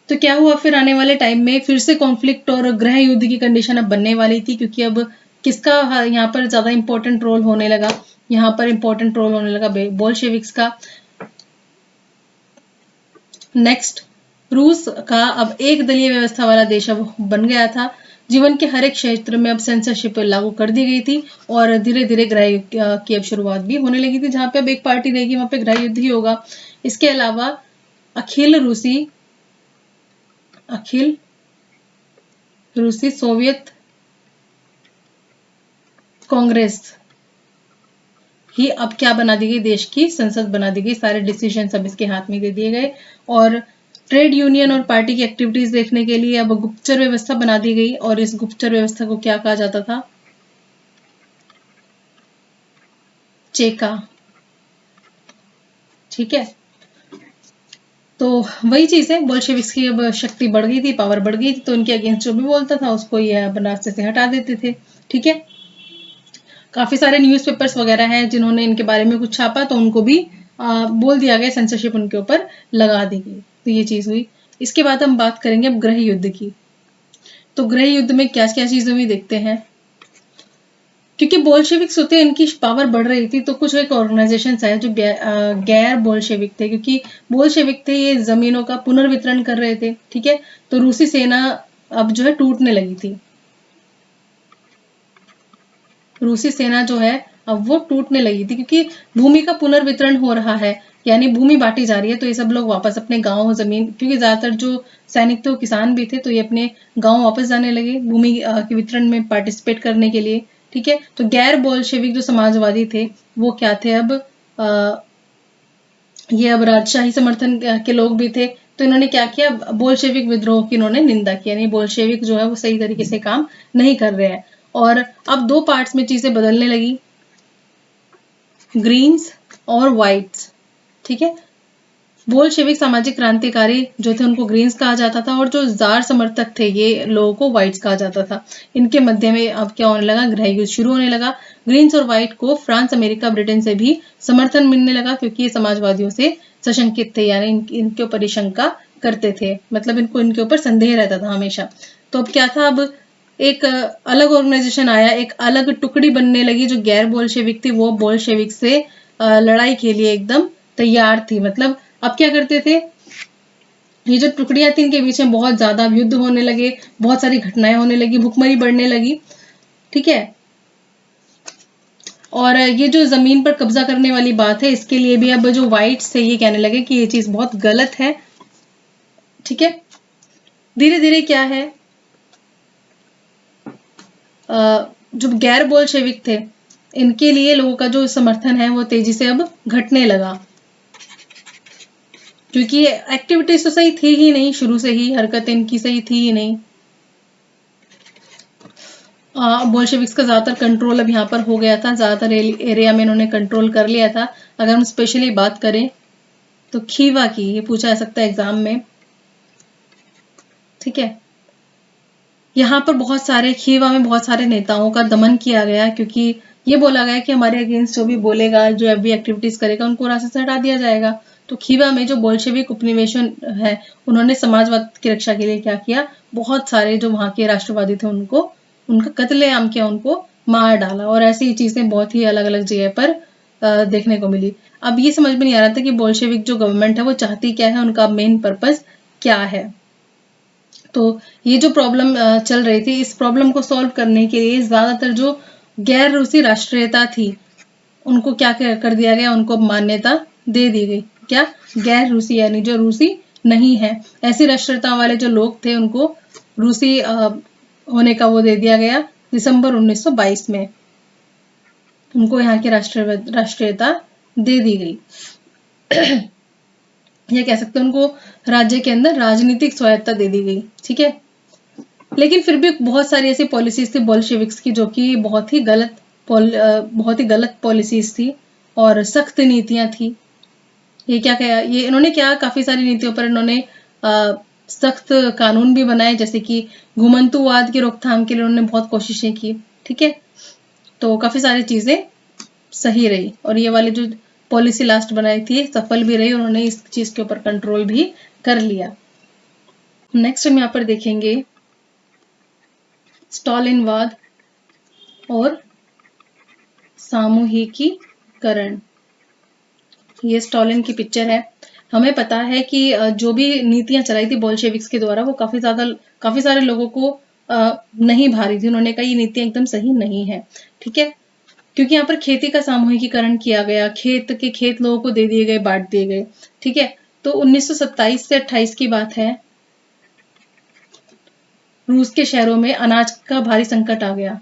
तो क्या हुआ फिर आने वाले टाइम में फिर से कॉन्फ्लिक्ट और गृह युद्ध की कंडीशन अब बनने वाली थी, क्योंकि अब किसका यहाँ पर ज्यादा इंपॉर्टेंट रोल होने लगा? यहाँ पर इंपॉर्टेंट रोल होने लगा बोल्शेविक्स का। नेक्स्ट, रूस का अब एक दलीय व्यवस्था वाला देश अब बन गया था। जीवन के हर एक क्षेत्र में अब सेंसरशिप लागू कर दी गई थी और धीरे धीरे गृह युद्ध की अब शुरुआत भी होने लगी थी। जहां पे अब एक पार्टी रहेगी वहां पे गृह युद्ध ही होगा। इसके अलावा अखिल रूसी सोवियत कांग्रेस ही अब क्या बना दी गई? देश की संसद बना दी गई। सारे डिसीजन सब इसके हाथ में दे दिए गए, और ट्रेड यूनियन और पार्टी की एक्टिविटीज देखने के लिए अब गुप्तचर व्यवस्था बना दी गई, और इस गुप्तचर व्यवस्था को क्या कहा जाता था? चेका। ठीक है, तो वही चीज है, बोल्शेविक्स की अब शक्ति बढ़ गई थी, पावर बढ़ गई थी, तो उनके अगेंस्ट जो भी बोलता था उसको ये अब रास्ते से हटा देते थे। ठीक है, काफी सारे न्यूज़पेपर्स वगैरह हैं जिन्होंने इनके बारे में कुछ छापा, तो उनको भी बोल दिया गया, सेंसरशिप उनके ऊपर लगा दी गई। तो ये चीज हुई। इसके बाद हम बात करेंगे अब गृह युद्ध की। तो गृह युद्ध में क्या क्या चीजें हुई देखते हैं। क्योंकि बोल्शेविक्स होते हैं, इनकी पावर बढ़ रही थी, तो कुछ एक ऑर्गेनाइजेशन है जो गैर बोल्शेविक थे, क्योंकि बोल्शेविक थे ये जमीनों का पुनर्वितरण कर रहे थे। ठीक है, तो रूसी सेना अब जो है टूटने लगी थी। रूसी सेना जो है अब वो टूटने लगी थी, क्योंकि भूमि का पुनर्वितरण हो रहा है, यानी भूमि बांटी जा रही है, तो ये सब लोग वापस अपने गांव जमीन, क्योंकि ज्यादातर जो सैनिक थे वो किसान भी थे, तो ये अपने गांव वापस जाने लगे भूमि के वितरण में पार्टिसिपेट करने के लिए। ठीक है, तो गैर बोल्शेविक जो समाजवादी थे वो क्या थे? अब ये अब राजशाही समर्थन के लोग भी थे, तो इन्होंने क्या किया? बोल्शेविक विद्रोह की इन्होंने निंदा की, यानी बोल्शेविक जो है वो सही तरीके से काम नहीं कर रहे हैं। और अब दो पार्ट्स में चीजें बदलने लगी, ग्रीन्स और व्हाइट्स। ठीक है, बोल्शेविक सामाजिक क्रांतिकारी जो थे उनको ग्रीन्स कहा जाता था, और जो जार समर्थक थे ये लोगों को व्हाइट्स कहा जाता था। इनके मध्य में अब क्या होने लगा? गृह युद्ध शुरू होने लगा। ग्रीन्स और व्हाइट को फ्रांस, अमेरिका, ब्रिटेन से भी समर्थन मिलने लगा, क्योंकि ये समाजवादियों से सशंकित थे, यानी इनके ऊपर शंका करते थे, मतलब इनके ऊपर संदेह रहता था हमेशा। तो अब क्या था? अब एक अलग ऑर्गेनाइजेशन आया, एक अलग टुकड़ी बनने लगी जो गैर बोल्शेविक थी, वो बोल्शेविक से लड़ाई के लिए एकदम तैयार थी। मतलब अब क्या करते थे, ये जो टुकड़ियां थी इनके बीच में बहुत ज्यादा युद्ध होने लगे, बहुत सारी घटनाएं होने लगी, भुखमरी बढ़ने लगी। ठीक है, और ये जो जमीन पर कब्जा करने वाली बात है, इसके लिए भी अब जो व्हाइट्स थे ये कहने लगे कि ये चीज बहुत गलत है, ठीक है। धीरे धीरे क्या है, जो गैर बोल्शेविक थे इनके लिए लोगों का जो समर्थन है वो तेजी से अब घटने लगा, क्योंकि एक्टिविटीज तो सही थी ही नहीं, शुरू से ही हरकतें इनकी सही थी ही नहीं। बोल्शेविक्स का ज़्यादातर कंट्रोल अब यहाँ पर हो गया था, ज़्यादातर एरिया में इन्होंने कंट्रोल कर लिया था। अगर हम स्पेशली बात करें तो खीवा की, ये पूछा जा सकता है एग्जाम में, ठीक है। यहाँ पर बहुत सारे खीवा में बहुत सारे नेताओं का दमन किया गया, क्योंकि ये बोला गया कि हमारे अगेंस्ट जो भी बोलेगा, जो भी एक्टिविटीज करेगा, उनको रास्ते से हटा दिया जाएगा। तो खीवा में जो बोल्शेविक उपनिवेशन है, उन्होंने समाजवाद की रक्षा के लिए क्या किया, बहुत सारे जो वहाँ के राष्ट्रवादी थे उनको, उनका कत्लेआम किया, उनको मार डाला। और ऐसी चीजें बहुत ही अलग अलग जगह पर देखने को मिली। अब ये समझ में नहीं आ रहा था कि बोल्शेविक जो गवर्नमेंट है वो चाहती क्या है, उनका मेन पर्पस क्या है। तो ये जो प्रॉब्लम चल रही थी, इस प्रॉब्लम को सॉल्व करने के लिए ज्यादातर जो गैर रूसी राष्ट्रीयता थी उनको क्या कर दिया गया, उनको मान्यता दे दी गई। क्या, गैर रूसी, यानी जो रूसी नहीं है, ऐसी राष्ट्रीयता वाले जो लोग थे उनको रूसी होने का वो दे दिया गया। दिसंबर 1922 में उनको यहाँ की राष्ट्रीयता दे दी गई। ये कह सकते हैं उनको राज्य के अंदर राजनीतिक स्वायत्ता दे दी गई, ठीक है। लेकिन फिर भी बहुत सारी ऐसी पॉलिसीज थी बोल्शेविक्स की जो कि बहुत ही गलत पॉलिसीज थी और सख्त नीतियां थी। ये क्या कहा, ये इन्होंने क्या, काफी सारी नीतियों पर इन्होंने सख्त कानून भी बनाए, जैसे कि घुमंतुवाद की रोकथाम के लिए उन्होंने बहुत कोशिशें की, ठीक है। तो काफी सारी चीजें सही रही, और ये वाली जो पॉलिसी लास्ट बनाई थी सफल भी रही, उन्होंने इस चीज के ऊपर कंट्रोल भी कर लिया। नेक्स्ट हम यहाँ पर देखेंगे स्टालिनवाद और सामूहिकीकरण। ये स्टालिन की पिक्चर है। हमें पता है कि जो भी नीतियां चलाई थी बोल्शेविक्स के द्वारा वो काफी सारे लोगों को नहीं भा रही थी। उन्होंने कहा ये नीतियां एकदम सही नहीं है, ठीक है। क्योंकि यहाँ पर खेती का सामूहिकीकरण किया गया, खेत लोगों को दे दिए गए, बांट दिए गए, ठीक है। तो 1927 से 28 की बात है, रूस के शहरों में अनाज का भारी संकट आ गया,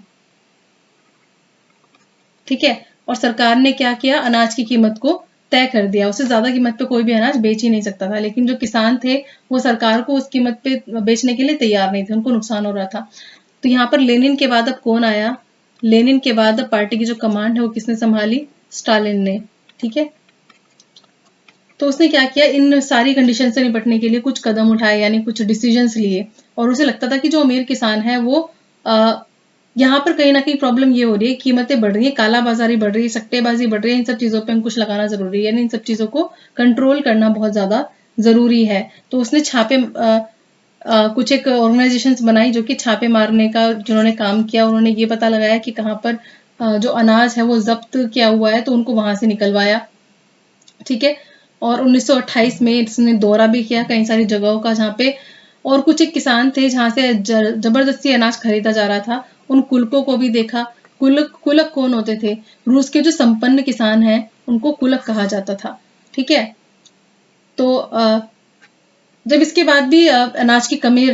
ठीक है। और सरकार ने क्या किया, अनाज की कीमत को तय कर दिया। उससे ज्यादा कीमत पे कोई भी अनाज बेच ही नहीं सकता था, लेकिन जो किसान थे वो सरकार को उस कीमत पे बेचने के लिए तैयार नहीं थे, उनको नुकसान हो रहा था। तो यहाँ पर लेनिन के बाद अब कौन आया, लेनिन के बाद अब पार्टी की जो कमांड है वो किसने संभाली, स्टालिन ने, ठीक है। तो उसने क्या किया, इन सारी कंडीशन से निपटने के लिए कुछ कदम उठाए, यानी कुछ डिसीजंस लिए। और उसे लगता था कि जो अमीर किसान है वो यहाँ पर कहीं ना कहीं प्रॉब्लम ये हो रही है, कीमतें बढ़ रही है, काला बाजारी बढ़ रही है, सट्टेबाजी बढ़ रही है, इन सब चीजों पे अंकुश लगाना जरूरी है, यानी इन सब चीजों को कंट्रोल करना बहुत ज्यादा जरूरी है। तो उसने कुछ एक ऑर्गेनाइजेशंस बनाई जो कि छापे मारने का जिन्होंने काम किया। उन्होंने ये पता लगाया कि कहाँ पर जो अनाज है वो जब्त किया हुआ है, तो उनको वहां से निकलवाया, ठीक है। और 1928 में इसने दौरा भी किया कई सारी जगहों का जहाँ पे, और कुछ एक किसान थे जहाँ से जबरदस्ती अनाज खरीदा जा रहा था, उन कुलकों को भी देखा। कुलक कौन होते थे, रूस के जो संपन्न किसान हैं उनको कुलक कहा जाता था, ठीक है। तो जब इसके बाद भी अनाज की कमी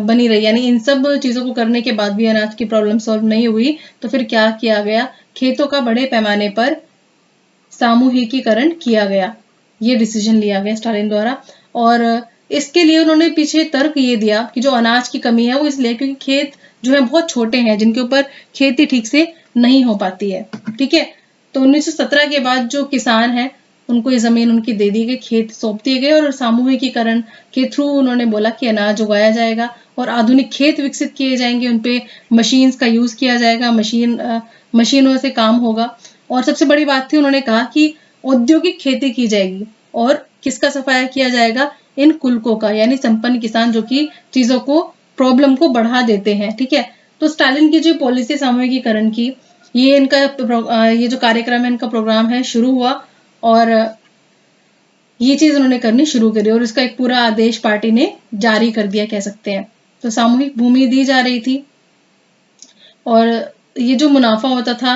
बनी रही, यानी इन सब चीजों को करने के बाद भी अनाज की प्रॉब्लम सॉल्व नहीं हुई, तो फिर क्या किया गया, खेतों का बड़े पैमाने पर सामूहिकीकरण किया गया। ये डिसीजन लिया गया स्टालिन द्वारा। और इसके लिए उन्होंने पीछे तर्क ये दिया कि जो अनाज की कमी है वो इसलिए क्योंकि खेत जो है बहुत छोटे हैं, जिनके ऊपर खेती ठीक से नहीं हो पाती है, ठीक है। तो 1917 के बाद जो किसान है उनको ये जमीन उनकी दे दी गई, खेत सौंप दिए गए, और सामूहिकीकरण के थ्रू उन्होंने बोला कि अनाज उगाया जाएगा और आधुनिक खेत विकसित किए जाएंगे, उनपे मशीन्स का यूज किया जाएगा, मशीनों से काम होगा। और सबसे बड़ी बात थी, उन्होंने कहा कि औद्योगिक खेती की जाएगी और किसका सफाया किया जाएगा, इन कुलकों का, यानी संपन्न किसान जो कि चीजों को प्रॉब्लम को बढ़ा देते हैं, ठीक है। तो स्टालिन की जो पॉलिसी सामूहिकीकरण की, ये इनका ये जो कार्यक्रम है, इनका प्रोग्राम है, शुरू हुआ और ये चीज उन्होंने करनी शुरू करी और इसका एक पूरा आदेश पार्टी ने जारी कर दिया, कह सकते हैं। तो सामूहिक भूमि दी जा रही थी और ये जो मुनाफा होता था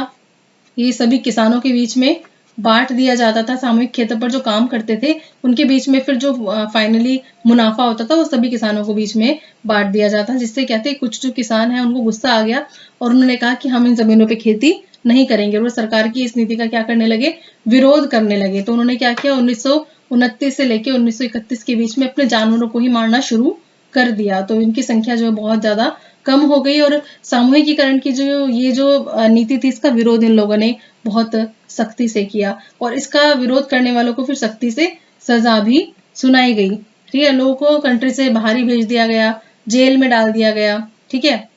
ये सभी किसानों के बीच में बांट दिया जाता था। सामूहिक खेतों पर जो काम करते थे उनके बीच में फिर जो फाइनली मुनाफा होता था वो सभी किसानों को बीच में बांट दिया जाता, जिससे कहते कुछ जो किसान हैं उनको गुस्सा आ गया और उन्होंने कहा कि हम इन जमीनों पे खेती नहीं करेंगे। और वो सरकार की इस नीति का क्या करने लगे, विरोध करने लगे। तो उन्होंने क्या किया, 1929 से लेकर 1931 के बीच में अपने जानवरों को ही मारना शुरू कर दिया। तो इनकी संख्या जो है बहुत ज्यादा कम हो गई और सामूहिकीकरण की जो नीति थी इसका विरोध इन लोगों ने बहुत सख्ती से किया और इसका विरोध करने वालों को फिर सख्ती से सजा भी सुनाई गई। ठीक है, लोगों को कंट्री से बाहर ही भेज दिया गया, जेल में डाल दिया गया। ठीक है,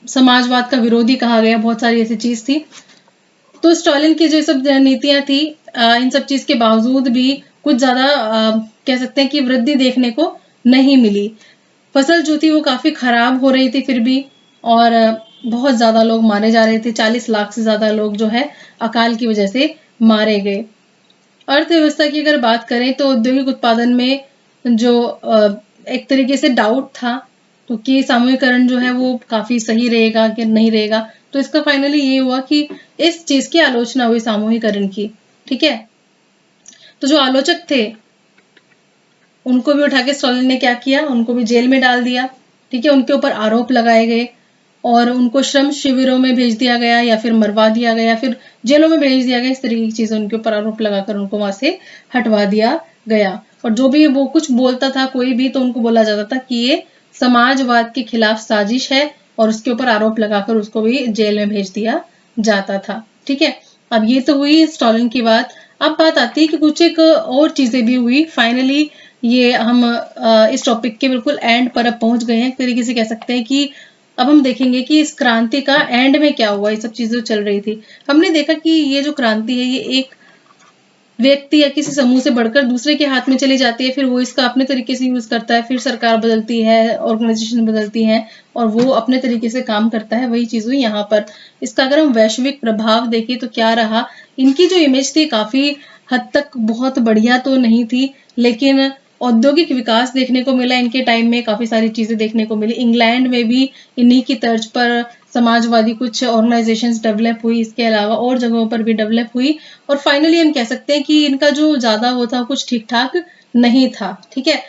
समाजवाद का विरोधी कहा गया, बहुत सारी ऐसी चीज थी। तो स्टालिन की जो सब नीतियां थी, इन सब चीज के बावजूद भी कुछ ज्यादा कह सकते हैं कि वृद्धि देखने को नहीं मिली। फसल जो थी वो काफी खराब हो रही थी फिर भी, और बहुत ज्यादा लोग मारे जा रहे थे। 40 लाख से ज्यादा लोग जो है अकाल की वजह से मारे गए। अर्थव्यवस्था की अगर बात करें तो औद्योगिक उत्पादन में जो एक तरीके से डाउट था क्योंकि सामूहिकरण जो है वो काफी सही रहेगा कि नहीं रहेगा। तो इसका फाइनली ये हुआ कि इस चीज की आलोचना हुई सामूहिकरण की। ठीक है, तो जो आलोचक थे उनको भी उठा के स्टालिन ने क्या किया, उनको भी जेल में डाल दिया। ठीक है, उनके ऊपर आरोप लगाए गए और उनको श्रम शिविरों में भेज दिया गया या फिर मरवा दिया गया, फिर जेलों में भेज दिया गया। इस तरीके की चीजें उनके ऊपर आरोप लगाकर उनको वहां से हटवा दिया गया। और जो भी वो कुछ बोलता था कोई भी, तो उनको बोला जाता था कि ये समाजवाद के खिलाफ साजिश है और उसके ऊपर आरोप लगाकर उसको भी जेल में भेज दिया जाता था। ठीक है, अब ये तो हुई स्टालिन की बात। अब बात आती है कि कुछ एक और चीजें भी हुई। फाइनली ये हम इस टॉपिक के बिल्कुल एंड पर अब पहुंच गए हैं, एक तरीके से कह सकते हैं कि अब हम देखेंगे कि इस क्रांति का एंड में क्या हुआ। ये सब चीजें चल रही थी, हमने देखा कि ये जो क्रांति है ये एक व्यक्ति या किसी समूह से बढ़कर दूसरे के हाथ में चली जाती है, फिर वो इसका अपने तरीके से यूज करता है, फिर सरकार बदलती है, ऑर्गेनाइजेशन बदलती है और वो अपने तरीके से काम करता है। वही चीज हुई यहाँ पर। इसका अगर हम वैश्विक प्रभाव देखें तो क्या रहा, इनकी जो इमेज थी काफी हद तक बहुत बढ़िया तो नहीं थी, लेकिन औद्योगिक विकास देखने को मिला इनके टाइम में, काफी सारी चीजें देखने को मिली। इंग्लैंड में भी इन्हीं की तर्ज पर समाजवादी कुछ ऑर्गेनाइजेशंस डेवलप हुई, इसके अलावा और जगहों पर भी डेवलप हुई। और फाइनली हम कह सकते हैं कि इनका जो ज्यादा वो था कुछ ठीक ठाक नहीं था। ठीक है,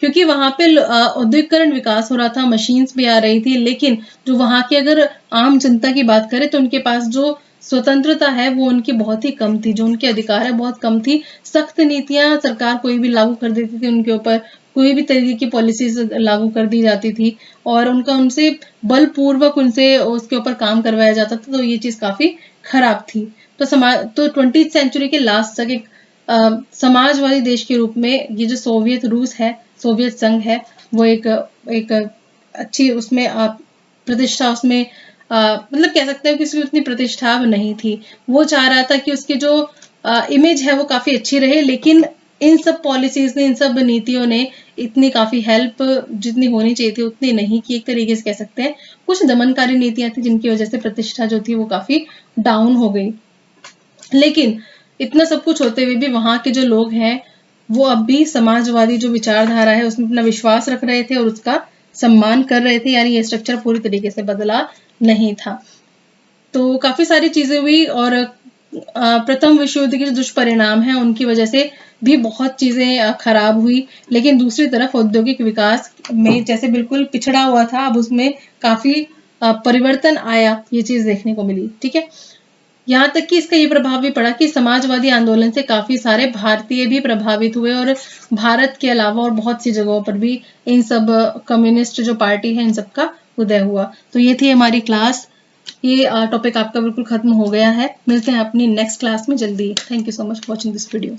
क्योंकि वहां पे औद्योगिकरण विकास हो रहा था, मशीन्स भी आ रही थी, लेकिन जो वहां की अगर आम जनता की बात करें तो उनके पास जो स्वतंत्रता है वो उनकी बहुत ही कम थी, जो उनके अधिकार है बहुत कम थी। सख्त नीतियां सरकार कोई भी लागू कर देती थी उनके ऊपर, कोई भी तरीके की पॉलिसीज लागू कर दी जाती थी और उनका उनसे बलपूर्वक उनसे उसके ऊपर काम करवाया जाता था। तो ये चीज काफी खराब थी। तो 20वीं सेंचुरी के लास्ट तक एक समाजवादी देश के रूप में ये जो सोवियत रूस है, सोवियत संघ है, वो एक अच्छी उसमें प्रतिष्ठा उसमें मतलब कह सकते हैं कि उसकी उतनी प्रतिष्ठा नहीं थी। वो चाह रहा था कि उसकी जो इमेज है वो काफी अच्छी रहे, लेकिन इन सब पॉलिसीज ने, इन सब नीतियों ने इतनी काफी हेल्प जितनी होनी चाहिए थी उतनी नहीं की। एक तरीके से कह सकते हैं कुछ दमनकारी नीतियां थी जिनकी वजह से प्रतिष्ठा जो थी वो काफी डाउन हो गई। लेकिन इतना सब कुछ होते हुए भी वहां के जो लोग हैं वो अब भी समाजवादी जो विचारधारा है उसमें अपना विश्वास रख रहे थे और उसका सम्मान कर रहे थे, यानी ये स्ट्रक्चर पूरी तरीके से बदला नहीं था। तो काफी सारी चीजें हुई और प्रथम विश्व युद्ध के जो दुष्परिणाम हैं उनकी वजह से भी बहुत चीजें खराब हुई। लेकिन दूसरी तरफ औद्योगिक विकास में जैसे बिल्कुल पिछड़ा हुआ था, अब उसमें काफी परिवर्तन आया, ये चीज देखने को मिली। ठीक है, यहाँ तक कि इसका ये प्रभाव भी पड़ा कि समाजवादी आंदोलन से काफी सारे भारतीय भी प्रभावित हुए और भारत के अलावा और बहुत सी जगहों पर भी इन सब कम्युनिस्ट जो पार्टी है इन सब का उदय हुआ। तो ये थी हमारी क्लास। ये टॉपिक आपका बिल्कुल खत्म हो गया है। मिलते हैं अपनी नेक्स्ट क्लास में जल्दी। Thank you so much for watching this video.